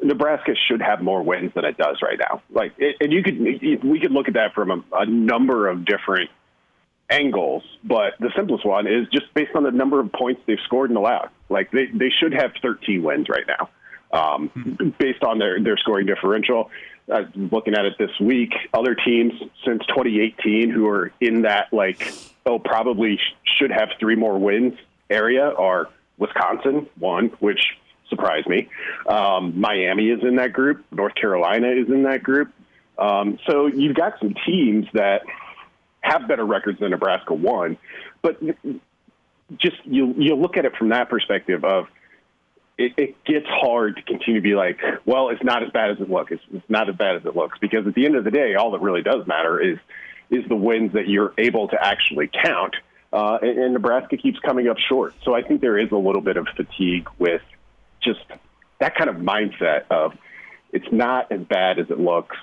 Nebraska should have more wins than it does right now. Like, we could look at that from a number of different angles, but the simplest one is just based on the number of points they've scored and allowed. Like, they should have 13 wins right now, based on their scoring differential. Looking at it this week, other teams since 2018 who are in that, probably should have 3 more wins area are Wisconsin, 1, which surprised me. Miami is in that group. North Carolina is in that group. So you've got some teams that have better records than Nebraska, 1, but just you look at it from that perspective of it gets hard to continue to be like, well, it's not as bad as it looks. It's not as bad as it looks, because at the end of the day, all that really does matter is the wins that you're able to actually count. And Nebraska keeps coming up short. So I think there is a little bit of fatigue with just that kind of mindset of it's not as bad as it looks.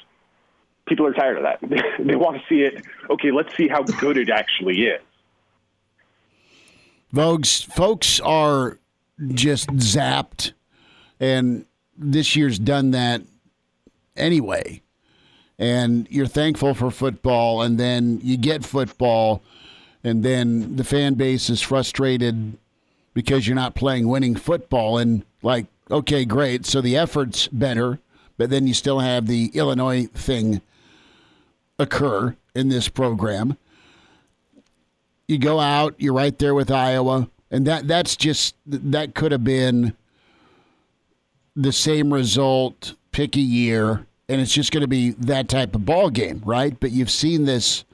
People are tired of that. They want to see it. Okay, let's see how good it actually is. Vogues, folks are just zapped, and this year's done that anyway. And you're thankful for football, and then you get football, and then the fan base is frustrated because you're not playing winning football. And like, okay, great, so the effort's better, but then you still have the Illinois thing occur in this program. You go out, you're right there with Iowa, and that could have been the same result pick a year, and it's just going to be that type of ball game, right? But you've seen this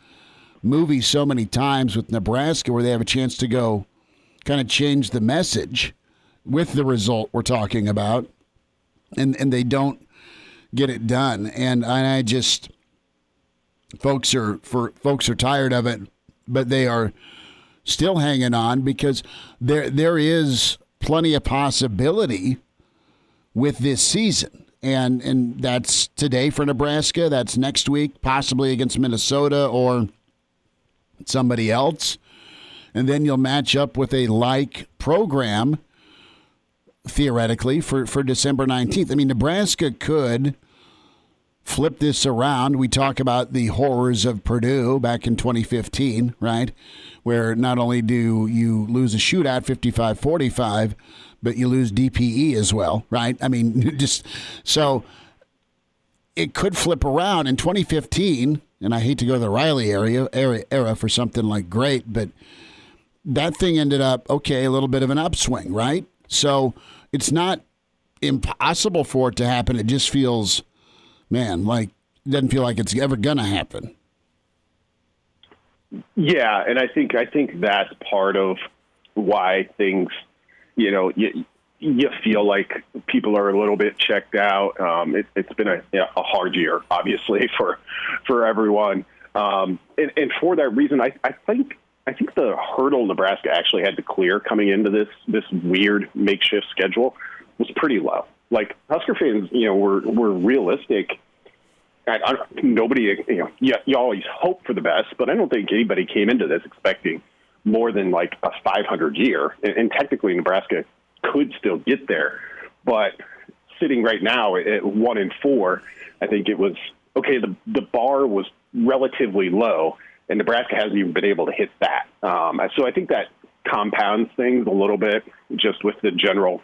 movie so many times with Nebraska where they have a chance to go kind of change the message with the result we're talking about, and they don't get it done. And I just, folks are tired of it, but they are still hanging on because there is plenty of possibility with this season. And that's today for Nebraska. That's next week, possibly against Minnesota or somebody else. And then you'll match up with a like program, theoretically, for December 19th. I mean, Nebraska could flip this around. We talk about the horrors of Purdue back in 2015, right, where not only do you lose a shootout 55-45, but you lose DPE as well, right? I mean, just so it could flip around in 2015, and I hate to go to the Riley era for something like great, but that thing ended up, okay, a little bit of an upswing, right? So it's not impossible for it to happen. It just feels, man, like it doesn't feel like it's ever going to happen. Yeah, and I think that's part of why things, you feel like people are a little bit checked out. It's been a hard year, obviously, for everyone. And for that reason, I think the hurdle Nebraska actually had to clear coming into this weird makeshift schedule was pretty low. Like, Husker fans, were realistic. Nobody, you always hope for the best, but I don't think anybody came into this expecting more than like a 500 year. And technically, Nebraska could still get there. But sitting right now at 1-4, I think it was okay. The bar was relatively low, and Nebraska hasn't even been able to hit that. So I think that compounds things a little bit just with the general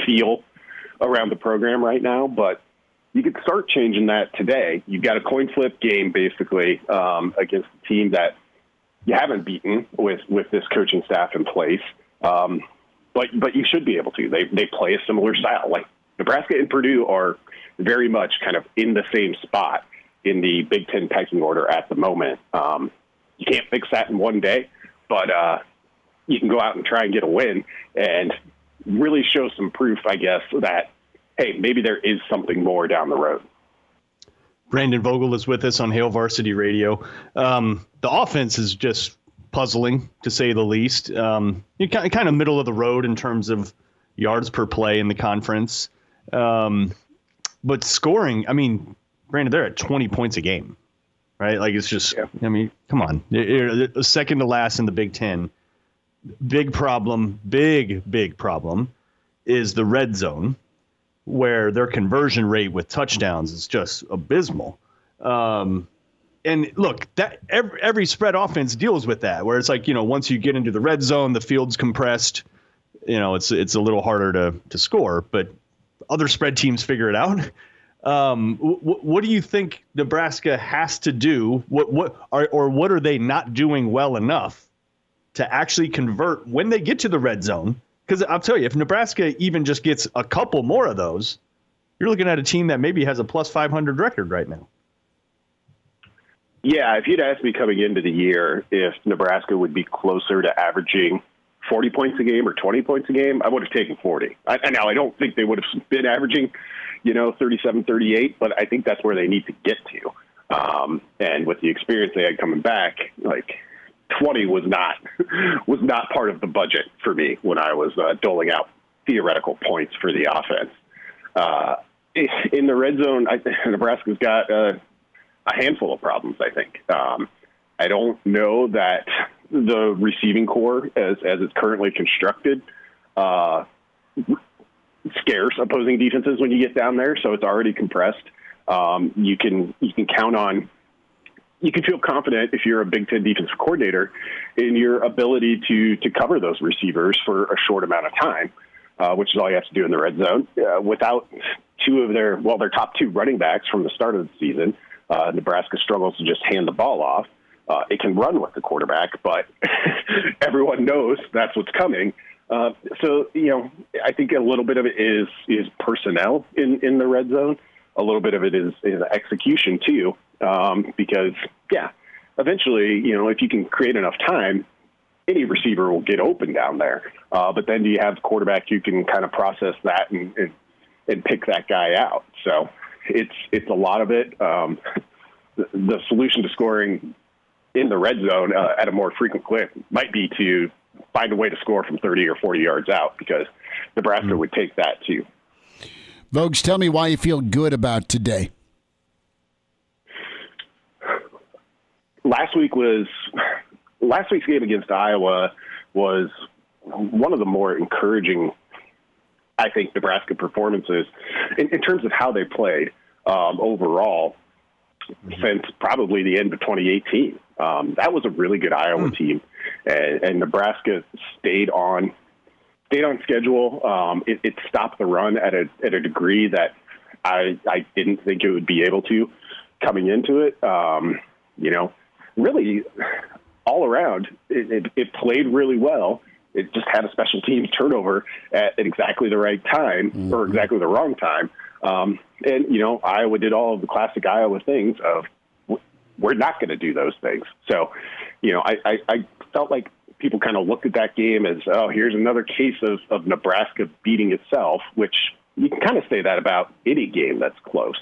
feel around the program right now. But you could start changing that today. You've got a coin flip game, basically, against a team that you haven't beaten with this coaching staff in place. But you should be able to. They play a similar style. Like, Nebraska and Purdue are very much kind of in the same spot in the Big Ten pecking order at the moment. You can't fix that in one day, but you can go out and try and get a win and really show some proof, I guess, that, hey, maybe there is something more down the road. Brandon Vogel is with us on Hail Varsity Radio. The offense is just puzzling, to say the least. You're kind of middle of the road in terms of yards per play in the conference. But scoring, I mean, Brandon, they're at 20 points a game, right? Like, it's just, yeah. I mean, come on. You're second to last in the Big Ten. Big problem is the red zone, where their conversion rate with touchdowns is just abysmal. And look, that every spread offense deals with that, where it's like, once you get into the red zone, the field's compressed, it's a little harder to score, but other spread teams figure it out. What do you think Nebraska has to do? What are they not doing well enough to actually convert when they get to the red zone? Because I'll tell you, if Nebraska even just gets a couple more of those, you're looking at a team that maybe has a plus 500 record right now. Yeah, if you'd asked me coming into the year if Nebraska would be closer to averaging 40 points a game or 20 points a game, I would have taken 40. Now, I don't think they would have been averaging, 37, 38, but I think that's where they need to get to. And with the experience they had coming back, like, 20 was not part of the budget for me when I was doling out theoretical points for the offense. In the red zone, Nebraska's got a handful of problems, I think. I don't know that the receiving core, as it's currently constructed, scares opposing defenses when you get down there, so it's already compressed. You can count on. You can feel confident if you're a Big Ten defensive coordinator in your ability to cover those receivers for a short amount of time, which is all you have to do in the red zone. Without their top two running backs from the start of the season, Nebraska struggles to just hand the ball off. It can run with the quarterback, but everyone knows that's what's coming. So, I think a little bit of it is personnel in the red zone. a little bit of it is execution too, because eventually, if you can create enough time, any receiver will get open down there. But then do you have quarterback who can kind of process that and pick that guy out? So it's a lot of it. The solution to scoring in the red zone at a more frequent clip might be to find a way to score from 30 or 40 yards out, because Nebraska would take that too. Vogues, tell me why you feel good about today. Last week's game against Iowa was one of the more encouraging, I think, Nebraska performances in terms of how they played overall since probably the end of 2018. That was a really good Iowa team, and Nebraska stayed on schedule. It stopped the run at a degree that I didn't think it would be able to coming into it. Really all around, it played really well. It just had a special teams turnover at exactly the right time or exactly the wrong time. And Iowa did all of the classic Iowa things of, we're not going to do those things. So, I felt like people kind of looked at that game as, oh, here's another case of Nebraska beating itself, which you can kind of say that about any game that's close,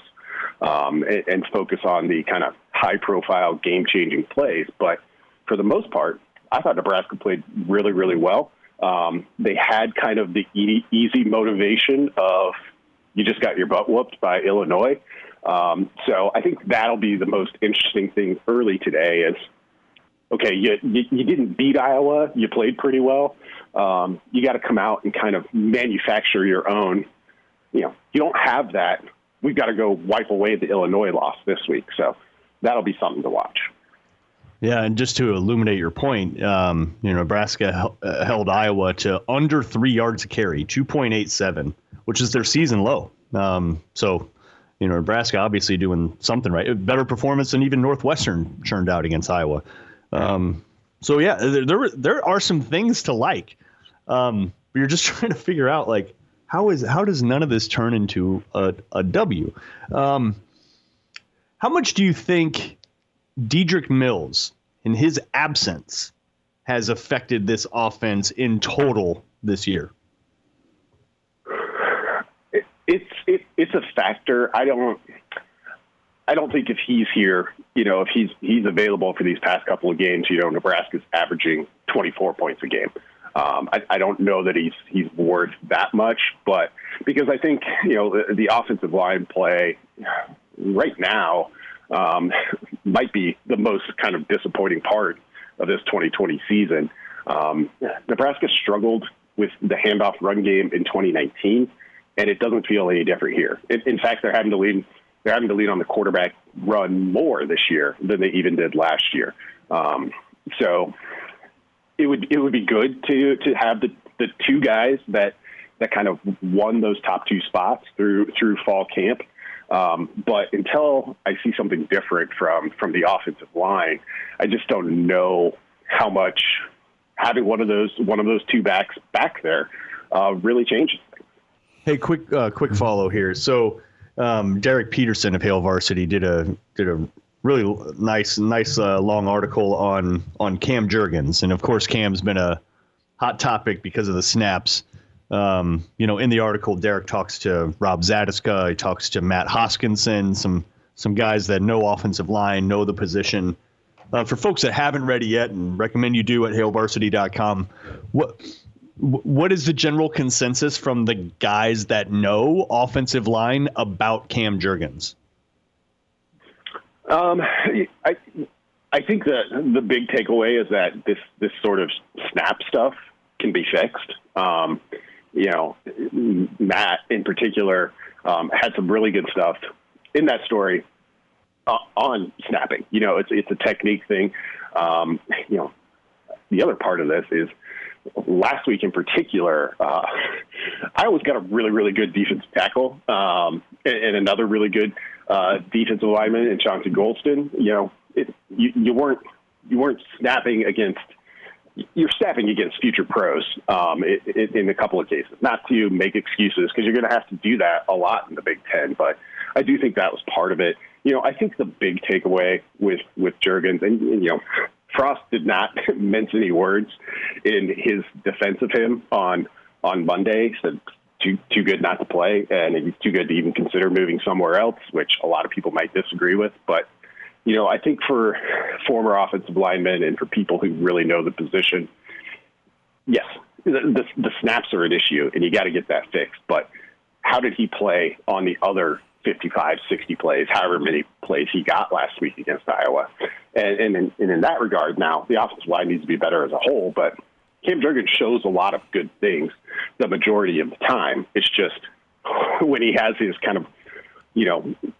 and focus on the kind of high-profile, game-changing plays. But for the most part, I thought Nebraska played really, really well. They had kind of the easy motivation of, you just got your butt whooped by Illinois. So I think that'll be the most interesting thing early today is, okay, you didn't beat Iowa. You played pretty well. You got to come out and kind of manufacture your own. You don't have that. We've got to go wipe away the Illinois loss this week. So that'll be something to watch. Yeah, and just to illuminate your point, Nebraska held Iowa to under 3 yards a carry, 2.87, which is their season low. So Nebraska obviously doing something right. Better performance than even Northwestern churned out against Iowa. So yeah, there are some things to like. But you're just trying to figure out, like, how does none of this turn into a W? How much do you think Dedrick Mills, in his absence, has affected this offense in total this year? It's a factor. I don't think if he's here, if he's available for these past couple of games, Nebraska's averaging 24 points a game. I don't know that he's worth that much, but because I think the offensive line play right now might be the most kind of disappointing part of this 2020 season. Nebraska struggled with the handoff run game in 2019, and it doesn't feel any different here. In fact, they're having to lean on the quarterback run more this year than they even did last year. So it would be good to have the two guys that kind of won those top two spots through fall camp. But until I see something different from the offensive line, I just don't know how much having one of those two backs back there really changes things. Hey, quick follow here. So Derek Peterson of Hail Varsity did a really nice long article on Cam Jurgens, and of course Cam's been a hot topic because of the snaps. In the article, Derek talks to Rob Zadiska, he talks to Matt Hoskinson, some guys that know offensive line, know the position. For folks that haven't read it yet, and recommend you do at hailvarsity.com, what is the general consensus from the guys that know offensive line about Cam Jurgens? I think that the big takeaway is that this sort of snap stuff can be fixed. Matt in particular had some really good stuff in that story on snapping. It's a technique thing. The other part of this is last week in particular, Iowa's got a really, really good defensive tackle and another really good defensive lineman in Chauncey Golston. You weren't snapping against. You're snapping against future pros in a couple of cases. Not to make excuses, because you're going to have to do that a lot in the Big Ten. But I do think that was part of it. I think the big takeaway with Juergens, and Frost did not mince any words in his defense of him on Monday. He said too good not to play, and he's too good to even consider moving somewhere else, which a lot of people might disagree with. But, I think for former offensive linemen and for people who really know the position, yes, the snaps are an issue, and you got to get that fixed. But how did he play on the other 55, 60 plays, however many plays he got last week against Iowa? And in that regard, now the offensive line needs to be better as a whole, but Cam Juergens shows a lot of good things the majority of the time. It's just when he has his kind of,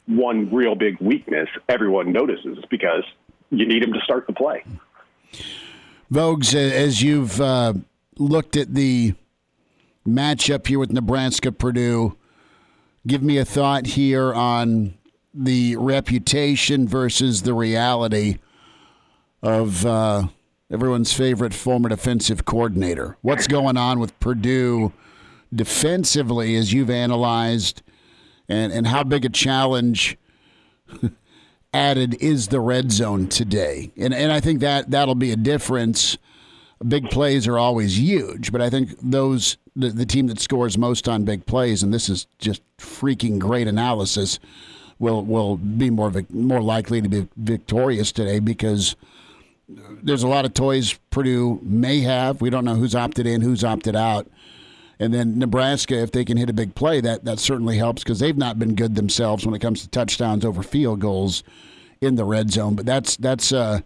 one real big weakness, everyone notices because you need him to start the play. Vogues, as you've looked at the matchup here with Nebraska-Purdue, give me a thought here on the reputation versus the reality of everyone's favorite former defensive coordinator. What's going on with Purdue defensively as you've analyzed, and how big a challenge added is the red zone today? And I think that'll be a difference. Big plays are always huge, but I think the team that scores most on big plays, and this is just freaking great analysis, will be more likely to be victorious today because there's a lot of toys Purdue may have. We don't know who's opted in, who's opted out. And then Nebraska, if they can hit a big play, that certainly helps because they've not been good themselves when it comes to touchdowns over field goals in the red zone. But that's a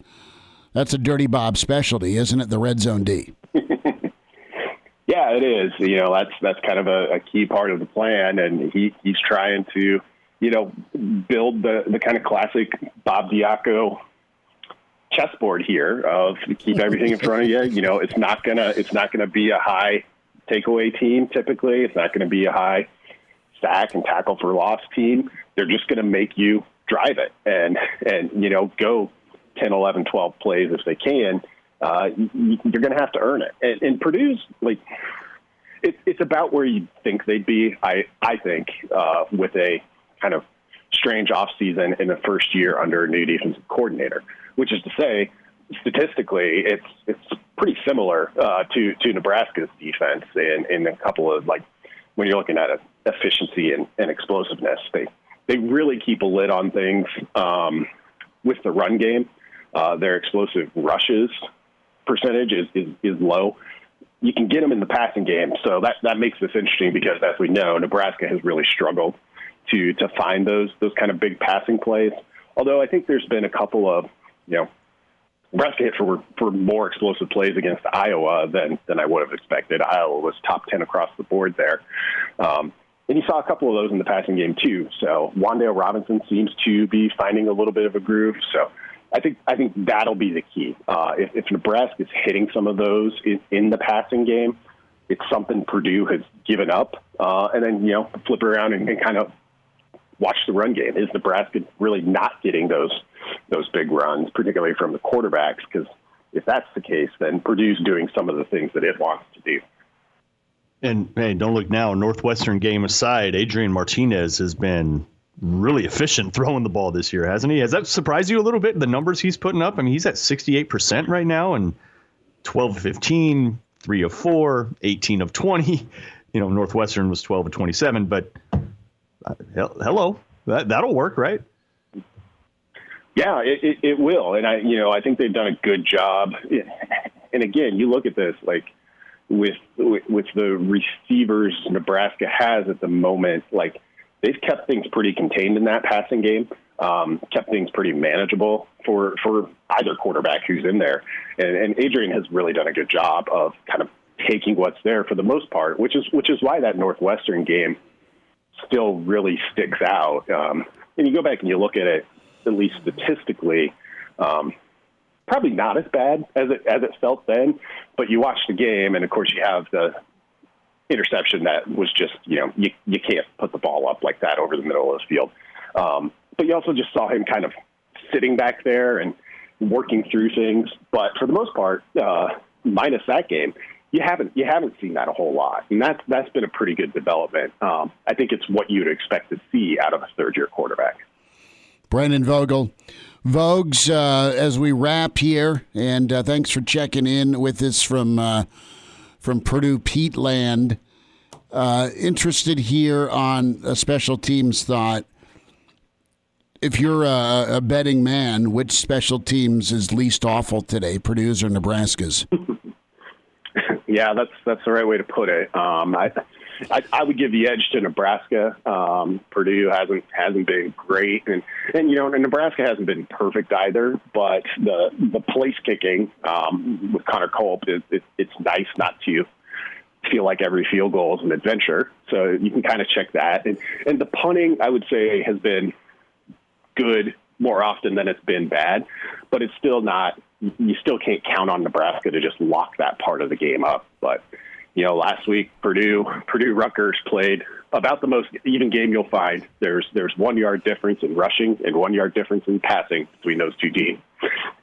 Dirty Bob specialty, isn't it? The red zone D. Yeah, it is. That's kind of a key part of the plan, and he's trying to, build the kind of classic Bob Diaco chessboard here of keep everything in front of you. It's not gonna be a high takeaway team. Typically, it's not going to be a high sack and tackle for loss team. They're just going to make you drive it and go 10, 11, 12 plays if they can. You're going to have to earn it. And Purdue's it's about where you think they'd be. I think with a kind of strange offseason in the first year under a new defensive coordinator, which is to say, statistically, it's pretty similar to Nebraska's defense in a couple of, when you're looking at efficiency and explosiveness. They really keep a lid on things with the run game. Their explosive rushes percentage is low. You can get them in the passing game, so that makes this interesting because, as we know, Nebraska has really struggled to find those kind of big passing plays. Although I think there's been a couple of, Nebraska hit for more explosive plays against Iowa than I would have expected. Iowa was top 10 across the board there. And you saw a couple of those in the passing game too. So Wan'Dale Robinson seems to be finding a little bit of a groove. So I think that'll be the key. If Nebraska is hitting some of those in the passing game, it's something Purdue has given up. And then, flip around and kind of watch the run game. Is Nebraska really not getting those big runs, particularly from the quarterbacks? Because if that's the case, then Purdue's doing some of the things that it wants to do. And hey, don't look now. Northwestern game aside, Adrian Martinez has been really efficient throwing the ball this year, hasn't he? Has that surprised you a little bit, the numbers he's putting up? I mean, he's at 68% right now and 12 of 15, 3 of 4, 18 of 20. Northwestern was 12 of 27, but hello, that'll work, right? Yeah, it will. And I think they've done a good job. And again, you look at this, with the receivers Nebraska has at the moment, they've kept things pretty contained in that passing game, kept things pretty manageable for either quarterback who's in there. And Adrian has really done a good job of kind of taking what's there for the most part, which is why that Northwestern game still really sticks out. And you go back and you look at it, at least statistically, probably not as bad as it felt then, but you watch the game, and of course you have the interception that was just, you can't put the ball up like that over the middle of the field. But you also just saw him kind of sitting back there and working through things. But for the most part, minus that game, you haven't seen that a whole lot, and that's been a pretty good development. I think it's what you'd expect to see out of a third-year quarterback. Brandon Vogel. Vogues, as we wrap here, and thanks for checking in with us from Purdue Pete Land. Interested here on a special teams thought. If you're a betting man, which special teams is least awful today, Purdue's or Nebraska's? Yeah, that's the right way to put it. I would give the edge to Nebraska. Purdue hasn't been great, and Nebraska hasn't been perfect either. But the place kicking with Connor Culp, it's nice not to feel like every field goal is an adventure. So you can kind of check that, and the punting, I would say, has been good more often than it's been bad, but it's still not. You still can't count on Nebraska to just lock that part of the game up. But last week Purdue Rutgers played about the most even game you'll find. There's 1 yard difference in rushing and 1 yard difference in passing between those two teams,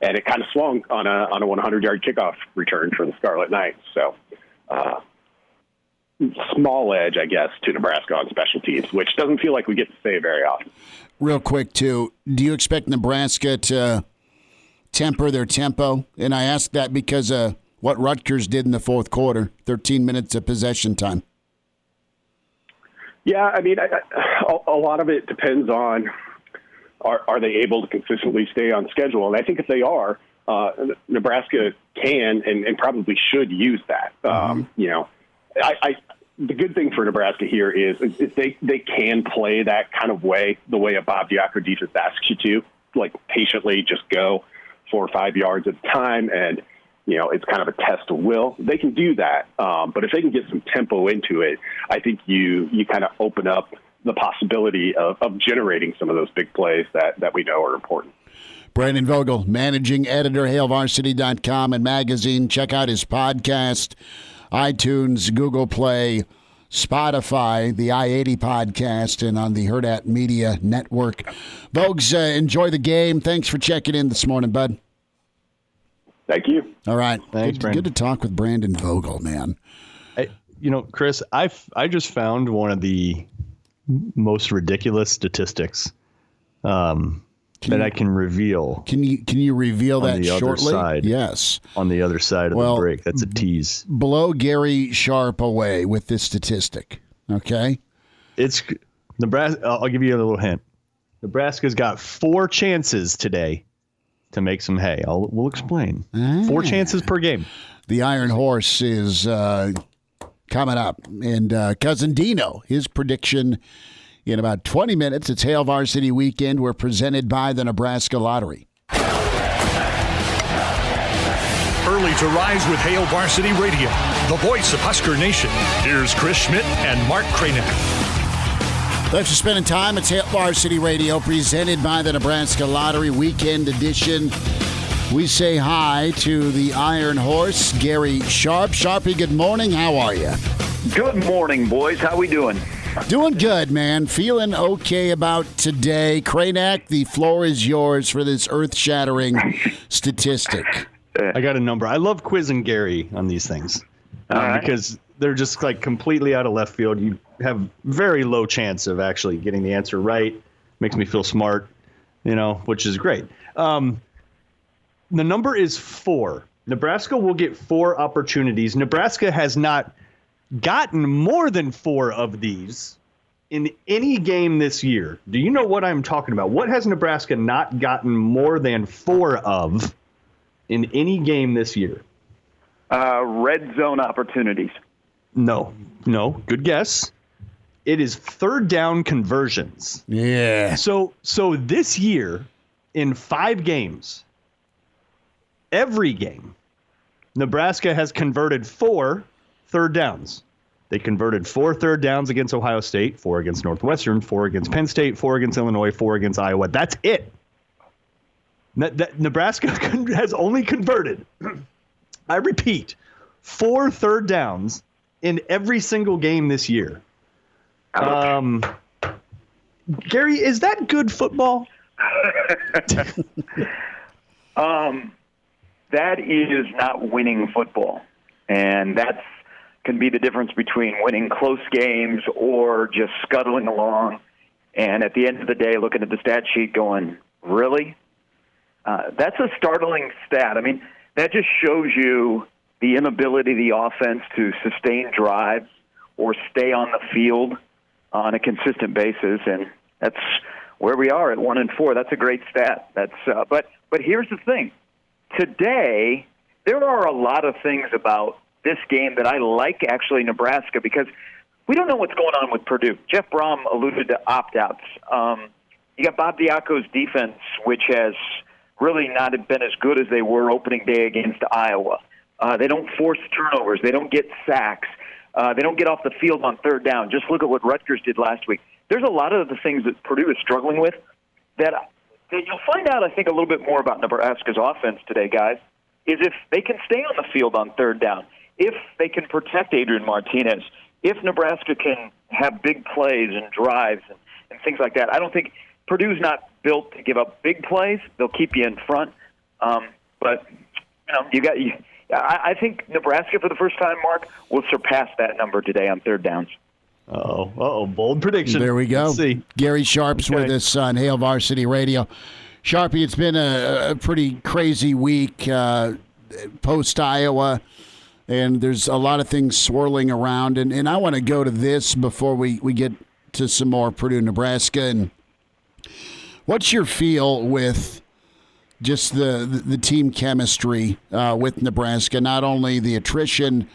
and it kind of swung on a 100-yard kickoff return for the Scarlet Knights. So small edge, I guess, to Nebraska on special teams, which doesn't feel like we get to say very often. Real quick, too, do you expect Nebraska to temper their tempo? And I ask that because of what Rutgers did in the fourth quarter, 13 minutes of possession time. Yeah, I mean, a lot of it depends on are they able to consistently stay on schedule? And I think if they are, Nebraska can and probably should use that. The good thing for Nebraska here is they can play that kind of way, the way a Bob Diacro defense asks you to, like patiently just go 4 or 5 yards at a time, and it's kind of a test of will. They can do that, but if they can get some tempo into it, I think you kind of open up the possibility of generating some of those big plays that we know are important. Brandon Vogel, managing editor, HailVarsity.com and magazine. Check out his podcast, iTunes, Google Play, Spotify, the I-80 podcast, and on the Hurrdat Media Network. Vogues, enjoy the game. Thanks for checking in this morning, bud. Thank you. All right. Thanks, Brandon. Good to talk with Brandon Vogel, man. Chris, I just found one of the most ridiculous statistics that I can reveal. Can you reveal that shortly? Side, yes. On the other side of the break. That's a tease. Blow Gary Sharp away with this statistic. Okay? It's Nebraska. I'll give you a little hint. Nebraska's got 4 chances today to make some hay. We'll explain. 4 chances per game. The Iron Horse is coming up. And Cousin Dino, his prediction in about 20 minutes. It's Hail Varsity Weekend. We're presented by the Nebraska Lottery. Early to rise with Hail Varsity Radio, the voice of Husker Nation. Here's Chris Schmidt and Mark Kraynak. Thanks for spending time. It's Hail Varsity Radio, presented by the Nebraska Lottery Weekend Edition. We say hi to the Iron Horse, Gary Sharp. Sharpie, good morning. How are you? Good morning, boys. How we doing? Doing good, man. Feeling okay about today. Kraynak, the floor is yours for this earth-shattering statistic. I got a number. I love quizzing Gary on these things because they're just like completely out of left field. You have very low chance of actually getting the answer right. Makes me feel smart, which is great. The number is 4. Nebraska will get 4 opportunities. Nebraska has not gotten more than 4 of these in any game this year. Do you know what I'm talking about? What has Nebraska not gotten more than 4 of in any game this year? Red zone opportunities. No. Good guess. It is third down conversions. Yeah. So this year, in 5 games, every game, Nebraska has converted 4 third downs. They converted 4 third downs against Ohio State, 4 against Northwestern, 4 against Penn State, 4 against Illinois, 4 against Iowa. That's it. Nebraska has only converted, I repeat, 4 third downs in every single game this year. Gary, is that good football? That is not winning football. And that can be the difference between winning close games or just scuttling along. And at the end of the day, looking at the stat sheet going, really? That's a startling stat. I mean, that just shows you the inability of the offense to sustain drives or stay on the field on a consistent basis. And that's where we are at 1-4. That's a great stat. But here's the thing. Today, there are a lot of things about this game that I like, actually, Nebraska, because we don't know what's going on with Purdue. Jeff Brom alluded to opt-outs. You got Bob Diaco's defense, which has really not been as good as they were opening day against Iowa. They don't force turnovers. They don't get sacks. They don't get off the field on third down. Just look at what Rutgers did last week. There's a lot of the things that Purdue is struggling with that you'll find out, I think, a little bit more about Nebraska's offense today, guys, is if they can stay on the field on third down, if they can protect Adrian Martinez, if Nebraska can have big plays and drives and things like that. I don't think Purdue's not built to give up big plays. They'll keep you in front. But, I think Nebraska, for the first time, Mark, will surpass that number today on third downs. Bold prediction. There we go. Let's see. Gary Sharp's with us on Hail Varsity Radio. Sharpie, it's been a pretty crazy week post-Iowa, and there's a lot of things swirling around. And I want to go to this before we get to some more Purdue-Nebraska. And what's your feel with just the team chemistry with Nebraska, not only the attrition,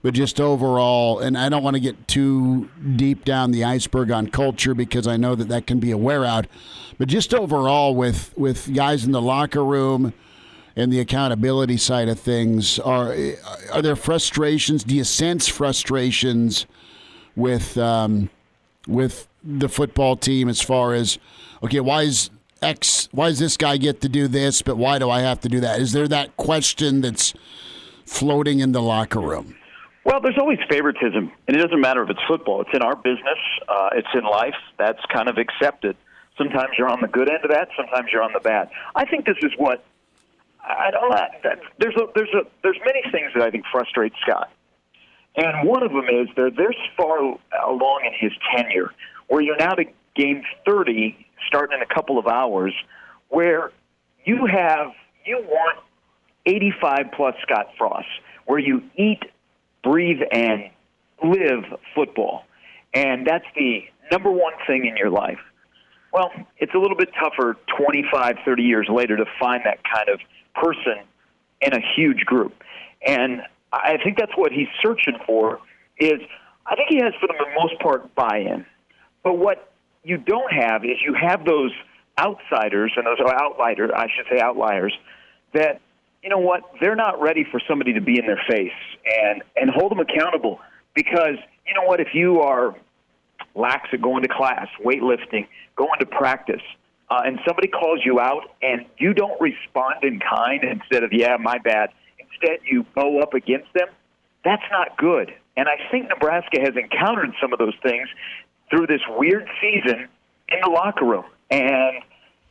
but just overall? And I don't want to get too deep down the iceberg on culture because I know that can be a wear out, but just overall with guys in the locker room and the accountability side of things, are there frustrations? Do you sense frustrations with the football team as far as, okay, why does this guy get to do this, but why do I have to do that? Is there that question that's floating in the locker room? Well, there's always favoritism, and it doesn't matter if it's football. It's in our business. It's in life. That's kind of accepted. Sometimes you're on the good end of that. Sometimes you're on the bad. I think this is what I don't know. There's many things that I think frustrate Scott, and one of them is they're far along in his tenure, where you're now to game 30, starting in a couple of hours, where you want 85 plus Scott Frost, where you eat, breathe, and live football. And that's the number one thing in your life. Well, it's a little bit tougher 25, 30 years later to find that kind of person in a huge group. And I think that's what he's searching for is, I think he has, for the most part, buy-in. But what you don't have is you have those outsiders, and those are outliers, that, you know what, they're not ready for somebody to be in their face and hold them accountable. Because, you know what, if you are lax at going to class, weightlifting, going to practice, and somebody calls you out and you don't respond in kind instead of, yeah, my bad, instead you bow up against them, that's not good. And I think Nebraska has encountered some of those things through this weird season in the locker room. And,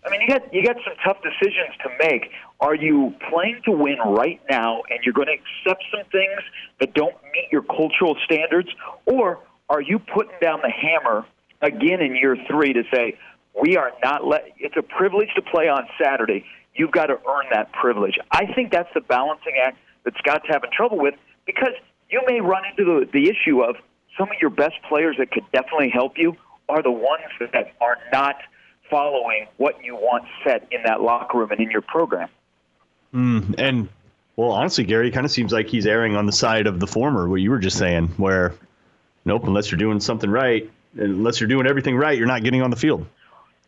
I mean, you got some tough decisions to make. Are you playing to win right now and you're going to accept some things that don't meet your cultural standards? Or are you putting down the hammer again in year 3 to say, we are not it's a privilege to play on Saturday. You've got to earn that privilege. I think that's the balancing act that Scott's having trouble with, because you may run into the issue of some of your best players that could definitely help you are the ones that are not following what you want set in that locker room and in your program. And, well, honestly, Gary, it kind of seems like he's erring on the side of the former, what you were just saying, where, nope, unless you're doing something right, unless you're doing everything right, you're not getting on the field.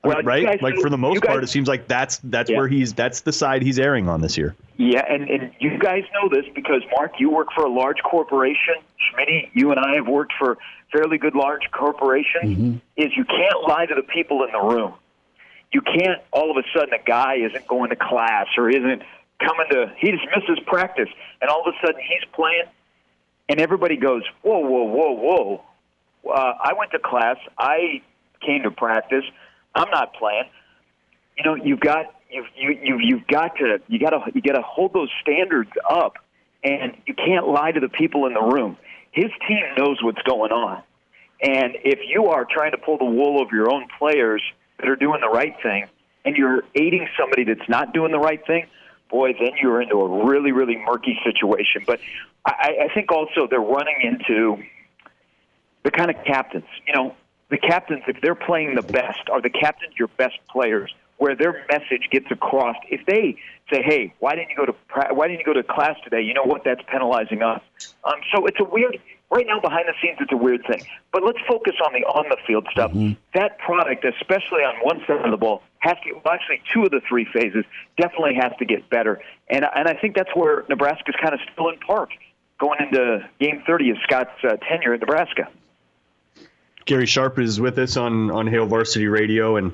Well, right? Like, for the most part, it seems like that's where that's the side he's erring on this year. Yeah, and you guys know this because, Mark, you work for a large corporation. Schmidt, you and I have worked for fairly good large corporations. Mm-hmm. Is you can't lie to the people in the room. You can't, all of a sudden, a guy isn't going to class or isn't he just misses practice, and all of a sudden he's playing, and everybody goes, whoa, whoa, whoa, whoa. I went to class. I came to practice. I'm not playing. You know, you got to hold those standards up and you can't lie to the people in the room. His team knows what's going on. And if you are trying to pull the wool over your own players that are doing the right thing, and you're aiding somebody that's not doing the right thing, boy, then you're into a really, really murky situation. But I think also they're running into the kind of captains. You know, the captains, if they're playing the best, are the captains your best players, where their message gets across. If they say, "Hey, why didn't you go to class today?" You know what? That's penalizing us. So it's a weird. Right now, behind the scenes, it's a weird thing. But let's focus on the field stuff. Mm-hmm. That product, especially on one side of the ball, has to. Well, actually, two of the three phases definitely has to get better. And I think that's where Nebraska's kind of still in park going into Game 30 of Scott's tenure at Nebraska. Gary Sharp is with us on Hail Varsity Radio, and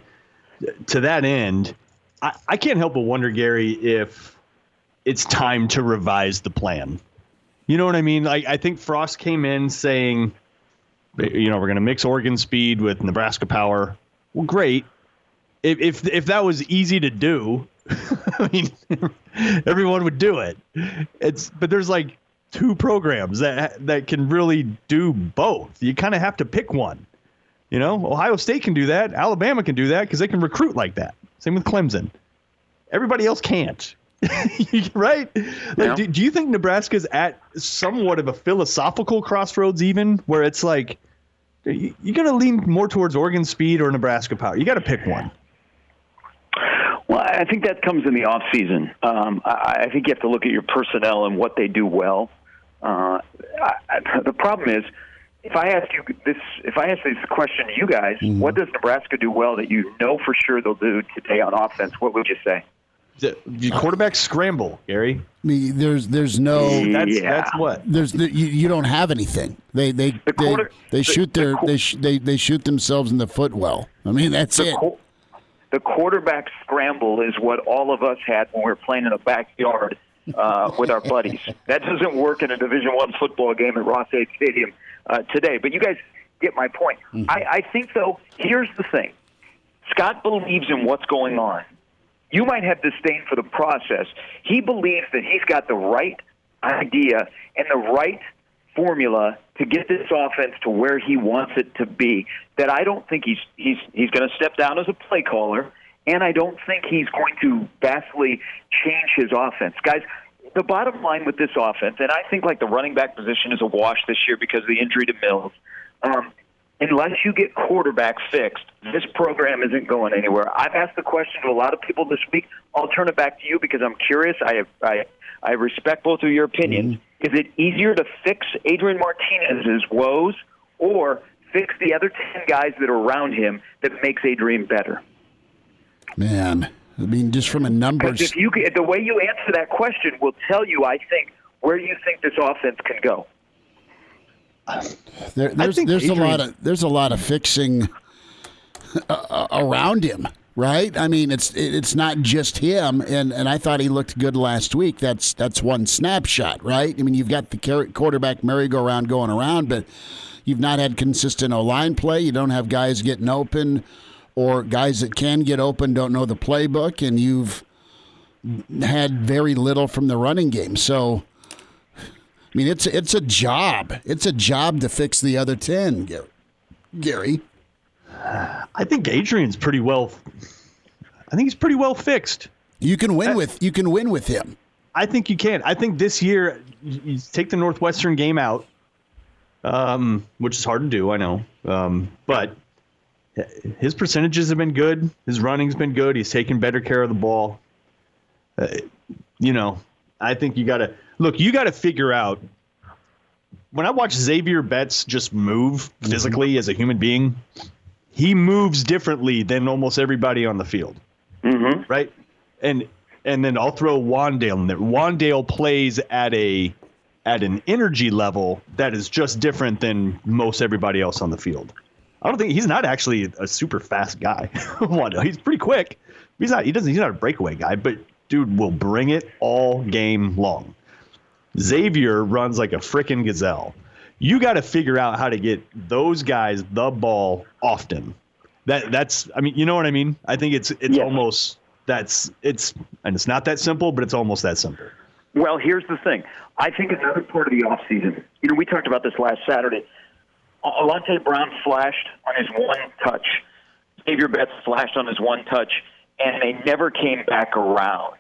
to that end, I can't help but wonder, Gary, if it's time to revise the plan. You know what I mean? Like, I think Frost came in saying, you know, we're going to mix Oregon speed with Nebraska power. Well, great. If that was easy to do, I mean, everyone would do it. But there's like two programs that can really do both. You kind of have to pick one. You know, Ohio State can do that. Alabama can do that because they can recruit like that. Same with Clemson. Everybody else can't. Right? Like, do you think Nebraska's at somewhat of a philosophical crossroads even, where it's like you're going to lean more towards Oregon speed or Nebraska power? You got to pick one. Well, I think that comes in the off season. I think you have to look at your personnel and what they do well. The problem is, if I ask this question to you guys, mm-hmm. What does Nebraska do well that you know for sure they'll do today on offense? What would you say? The quarterback scramble, Gary. I mean, there's no. That's what. You don't have anything. They shoot themselves in the foot well. I mean, that's it. The quarterback scramble is what all of us had when we were playing in a backyard with our buddies. That doesn't work in a Division I football game at Ross-Ade Stadium today. But you guys get my point. Mm-hmm. I think, though, here's the thing. Scott believes in what's going on. You might have disdain for the process. He believes that he's got the right idea and the right formula to get this offense to where he wants it to be. That I don't think he's going to step down as a play caller, and I don't think he's going to vastly change his offense. Guys, the bottom line with this offense, and I think like the running back position is a wash this year because of the injury to Mills. Unless you get quarterback fixed, this program isn't going anywhere. I've asked the question to a lot of people this week. I'll turn it back to you because I'm curious. I respect both of your opinions. Mm-hmm. Is it easier to fix Adrian Martinez's woes or fix the other 10 guys that are around him that makes Adrian better? Man, I mean, just from a numbers. Because the way you answer that question will tell you, I think, where you think this offense can go. There's a lot of fixing around him, right? I mean, it's not just him, and I thought he looked good last week. That's one snapshot, right? I mean, you've got the quarterback merry-go-round going around, but you've not had consistent O-line play. You don't have guys getting open, or guys that can get open don't know the playbook, and you've had very little from the running game. So, I mean, it's a job. It's a job to fix the other 10, Gary. I think Adrian's pretty well. I think he's pretty well fixed. You can win with him. I think you can. I think this year you take the Northwestern game out, which is hard to do. I know, but his percentages have been good. His running's been good. He's taken better care of the ball. I think you got to figure out. When I watch Xavier Betts just move physically as a human being, he moves differently than almost everybody on the field. Mm-hmm. Right? And then I'll throw Wandale in there. Wandale plays at an energy level that is just different than most everybody else on the field. I don't think he's not actually a super fast guy. Wandale, he's pretty quick. He's not a breakaway guy, but dude will bring it all game long. Xavier runs like a frickin' gazelle. You got to figure out how to get those guys the ball often. That's I mean, you know what I mean? I think it's almost and it's not that simple, but it's almost that simple. Well, here's the thing. I think another part of the offseason, we talked about this last Saturday. Alante Brown flashed on his one touch. Xavier Betts flashed on his one touch, and they never came back around,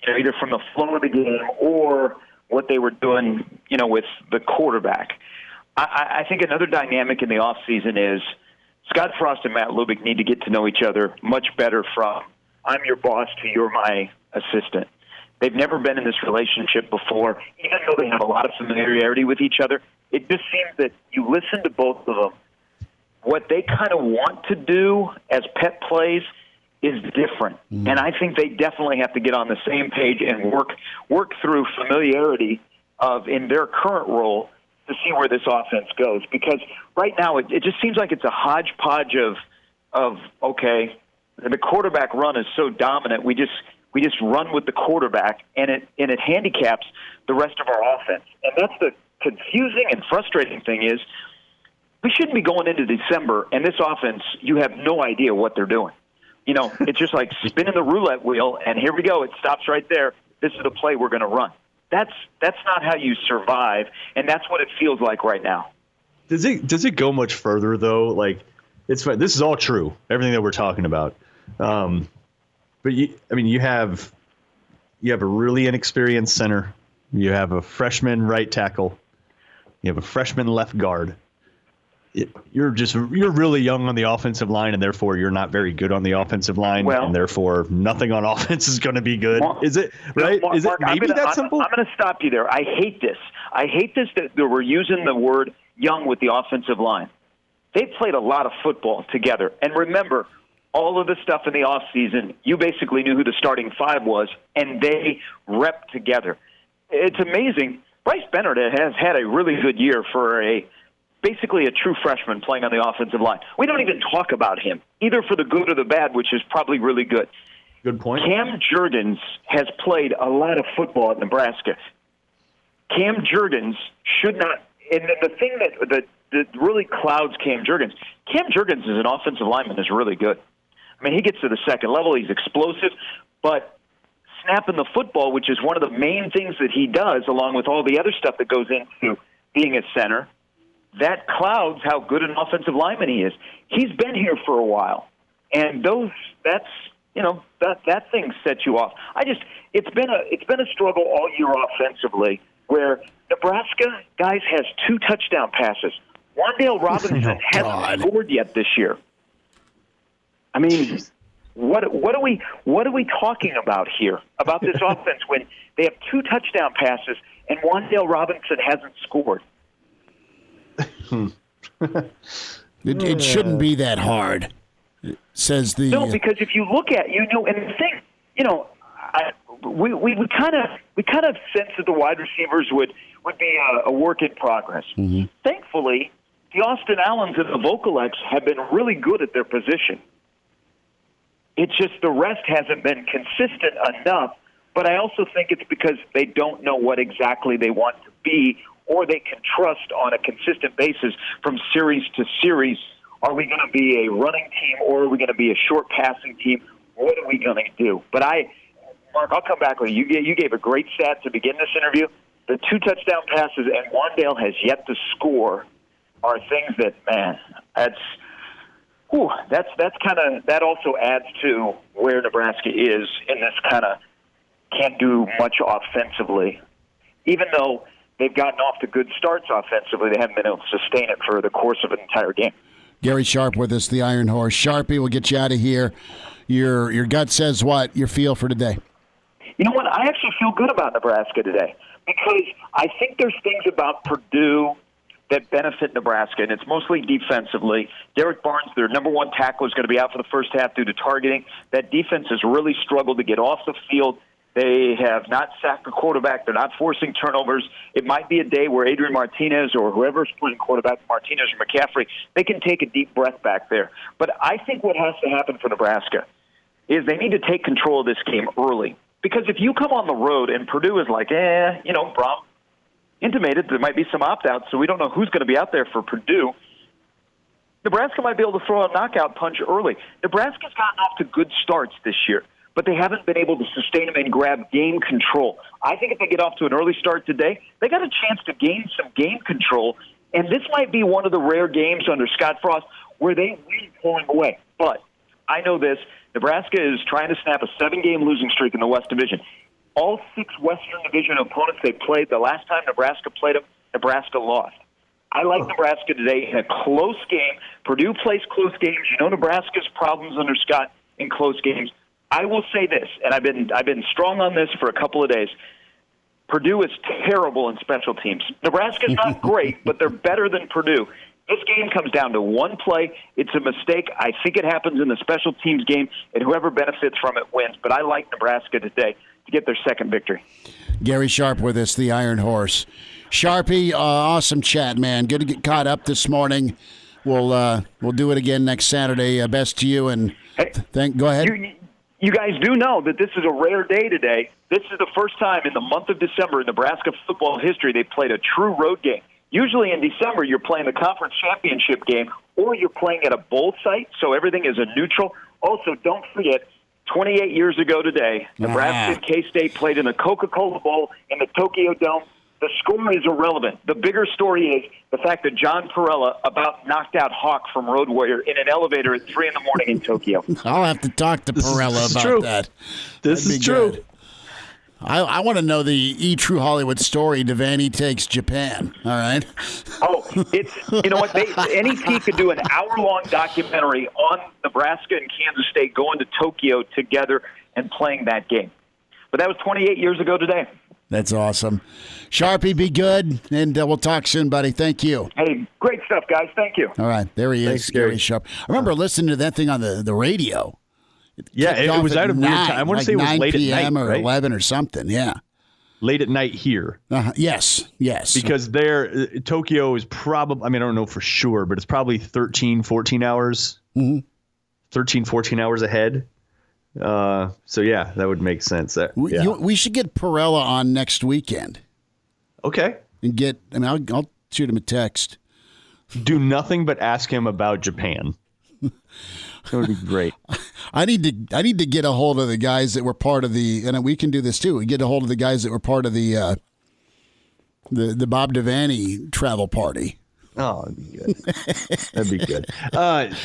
either from the flow of the game or what they were doing, with the quarterback. I think another dynamic in the offseason is Scott Frost and Matt Lubick need to get to know each other much better from I'm your boss to you're my assistant. They've never been in this relationship before, even though they have a lot of familiarity with each other. It just seems that you listen to both of them. What they kind of want to do as pet plays is different. And I think they definitely have to get on the same page and work through familiarity in their current role to see where this offense goes. Because right now it just seems like it's a hodgepodge of okay, the quarterback run is so dominant, we just run with the quarterback, and it handicaps the rest of our offense. And that's the confusing and frustrating thing is we shouldn't be going into December, and this offense, you have no idea what they're doing. It's just like spinning the roulette wheel, and here we go. It stops right there. This is the play we're going to run. That's not how you survive, and that's what it feels like right now. Does it go much further though? Like, this is all true, everything that we're talking about. But you have a really inexperienced center. You have a freshman right tackle. You have a freshman left guard. You're really young on the offensive line, and therefore you're not very good on the offensive line, and therefore nothing on offense is going to be good. Is it right? Mark, is it maybe that simple? I'm going to stop you there. I hate this. I hate this that we're using the word young with the offensive line. They've played a lot of football together, and remember, all of the stuff in the offseason, you basically knew who the starting five was, and they repped together. It's amazing. Bryce Bennett has had a really good year for basically a true freshman playing on the offensive line. We don't even talk about him, either for the good or the bad, which is probably really good. Good point. Cam Jurgens has played a lot of football at Nebraska. Cam Jurgens should not – and the thing that really clouds Cam Jurgens is an offensive lineman is really good. I mean, he gets to the second level. He's explosive, but snapping the football, which is one of the main things that he does, along with all the other stuff that goes into being a center, that clouds how good an offensive lineman he is. He's been here for a while, and that thing sets you off. It's been a struggle all year offensively, where Nebraska guys has 2 touchdown passes. Wan'Dale Robinson hasn't scored yet this year. I mean, what are we talking about here about this offense when they have 2 touchdown passes and Wan'Dale Robinson hasn't scored? It shouldn't be that hard, says the. No, because if you look at and the thing, we kind of sense that the wide receivers would be a work in progress. Mm-hmm. Thankfully, the Austin Allens and the Vogel have been really good at their position. It's just the rest hasn't been consistent enough, but I also think it's because they don't know what exactly they want to be or they can trust on a consistent basis from series to series. Are we going to be a running team or are we going to be a short passing team? What are we going to do? But Mark, I'll come back with you. You gave a great stat to begin this interview. The 2 touchdown passes and Wan'Dale has yet to score are things that, man, that's kind of, that also adds to where Nebraska is in this kind of can't do much offensively. Even though they've gotten off to good starts offensively, they haven't been able to sustain it for the course of an entire game. Gary Sharp with us, the Iron Horse. Sharpie, we'll get you out of here. Your gut says what? Your feel for today? You know what? I actually feel good about Nebraska today because I think there's things about Purdue that benefit Nebraska, and it's mostly defensively. Derek Barnes, their number 1 tackle, is going to be out for the first half due to targeting. That defense has really struggled to get off the field. They have not sacked the quarterback. They're not forcing turnovers. It might be a day where Adrian Martinez or whoever's playing quarterback, Martinez or McCaffrey, they can take a deep breath back there. But I think what has to happen for Nebraska is they need to take control of this game early. Because if you come on the road and Purdue is like, Brom intimated there might be some opt-outs, so we don't know who's going to be out there for Purdue, Nebraska might be able to throw a knockout punch early. Nebraska's gotten off to good starts this year. but they haven't been able to sustain them and grab game control. I think if they get off to an early start today, they got a chance to gain some game control, and this might be one of the rare games under Scott Frost where they win pulling away. But I know this, Nebraska is trying to snap a 7-game losing streak in the West Division. All 6 Western Division opponents they played, the last time Nebraska played them, Nebraska lost. I like Nebraska today in a close game. Purdue plays close games. You know Nebraska's problems under Scott in close games. I will say this, and I've been strong on this for a couple of days. Purdue is terrible in special teams. Nebraska's not great, but they're better than Purdue. This game comes down to one play. It's a mistake. I think it happens in the special teams game, and whoever benefits from it wins. But I like Nebraska today to get their second victory. Gary Sharp with us, the Iron Horse. Sharpie, awesome chat, man. Good to get caught up this morning. We'll do it again next Saturday. Best to you, and go ahead. You guys do know that this is a rare day today. This is the first time in the month of December in Nebraska football history they've played a true road game. Usually in December you're playing the conference championship game or you're playing at a bowl site, so everything is a neutral. Also, don't forget, 28 years ago today, Nebraska and K-State played in the Coca-Cola Bowl in the Tokyo Dome. The score is irrelevant. The bigger story is the fact that John Perella about knocked out Hawk from Road Warrior in an elevator at 3 a.m. in Tokyo. I'll have to talk to Perella about that. This is true. Good. I want to know the E! True Hollywood story. Devaney takes Japan. All right. Oh, it's, you know what? NET could do an hour-long documentary on Nebraska and Kansas State going to Tokyo together and playing that game. But that was 28 years ago today. That's awesome. Sharpie, be good, and we'll talk soon, buddy. Thank you. Hey, great stuff, guys. Thank you. All right, there he is, Gary Sharp. I remember listening to that thing on the radio. It was out of weird time. I want to say it was late at night, or right? 11 or something, yeah. Late at night here. Yes. Because Tokyo is probably, I don't know for sure, but it's probably 13, 14 hours. 13, 14 hours ahead. So yeah, that would make sense. We should get Perella on next weekend. Okay. And I'll shoot him a text. Do nothing but ask him about Japan. That would be great. I need to get a hold of the guys that were part of and we can do this too. We get a hold of the guys that were part of the Bob Devaney travel party. Oh, that'd be good. That'd be good.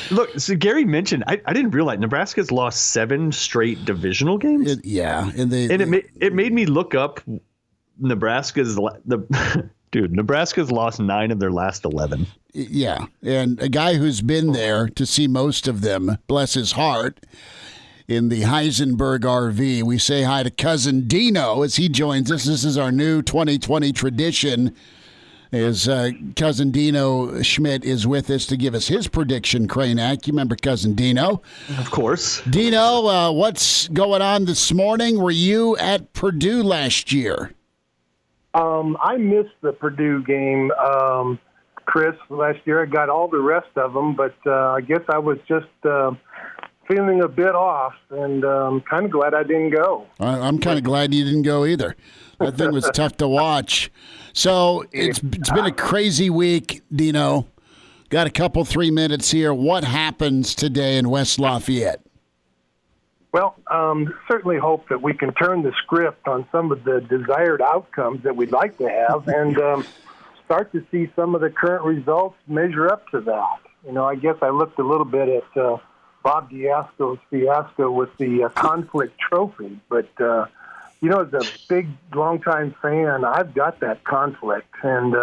Look, so Gary mentioned, I didn't realize Nebraska's lost 7 straight divisional games. It made me look up Nebraska's lost 9 of their last 11. Yeah, and a guy who's been there to see most of them, bless his heart, in the Heisenberg RV. We say hi to Cousin Dino as he joins us. This is our new 2020 tradition. Cousin Dino Schmidt is with us to give us his prediction, Kraynak. You remember Cousin Dino? Of course. Dino, what's going on this morning? Were you at Purdue last year? I missed the Purdue game, Chris, last year. I got all the rest of them, but I guess I was just feeling a bit off, and kind of glad I didn't go. I'm kind of glad you didn't go either. That thing was tough to watch. So it's been a crazy week, Dino. Got a couple 3 minutes here. What happens today in West Lafayette? Well, certainly hope that we can turn the script on some of the desired outcomes that we'd like to have and start to see some of the current results measure up to that. I guess I looked a little bit at Bob Diasco's fiasco with the conflict trophy, but as a big, long-time fan, I've got that conflict. And,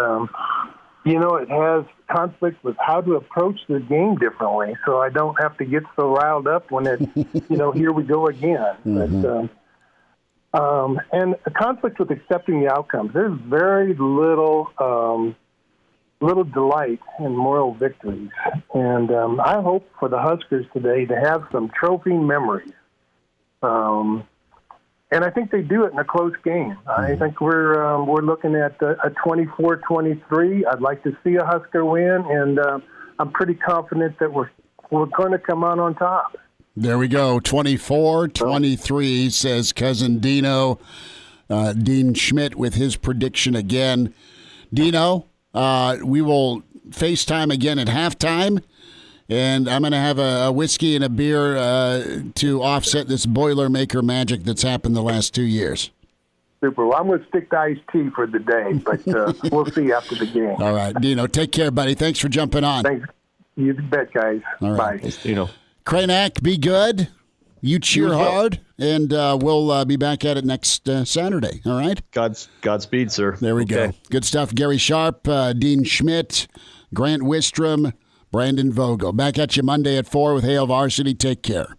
it has conflict with how to approach the game differently, so I don't have to get so riled up when it, here we go again. Mm-hmm. But, and a conflict with accepting the outcomes. There's very little delight in moral victories. And I hope for the Huskers today to have some trophy memories. And I think they do it in a close game. I think we're looking at a 24-23. I'd like to see a Husker win, and I'm pretty confident that we're going to come out on top. There we go. 24-23, says Cousin Dino. Dean Schmidt with his prediction again. Dino, we will FaceTime again at halftime, And I'm going to have a whiskey and a beer to offset this Boilermaker magic that's happened the last 2 years. Super. Well, I'm going to stick to iced tea for the day, but we'll see after the game. All right, Dino, take care, buddy. Thanks for jumping on. Thanks. You bet, guys. All right. Bye. Dino. Kraynak, be good. You cheer hard, and we'll be back at it next Saturday. All right? Godspeed, sir. There we go. Good stuff. Gary Sharp, Dean Schmidt, Grant Wistrom, Brandon Vogel. Back at you Monday at 4 with Hail Varsity. Take care.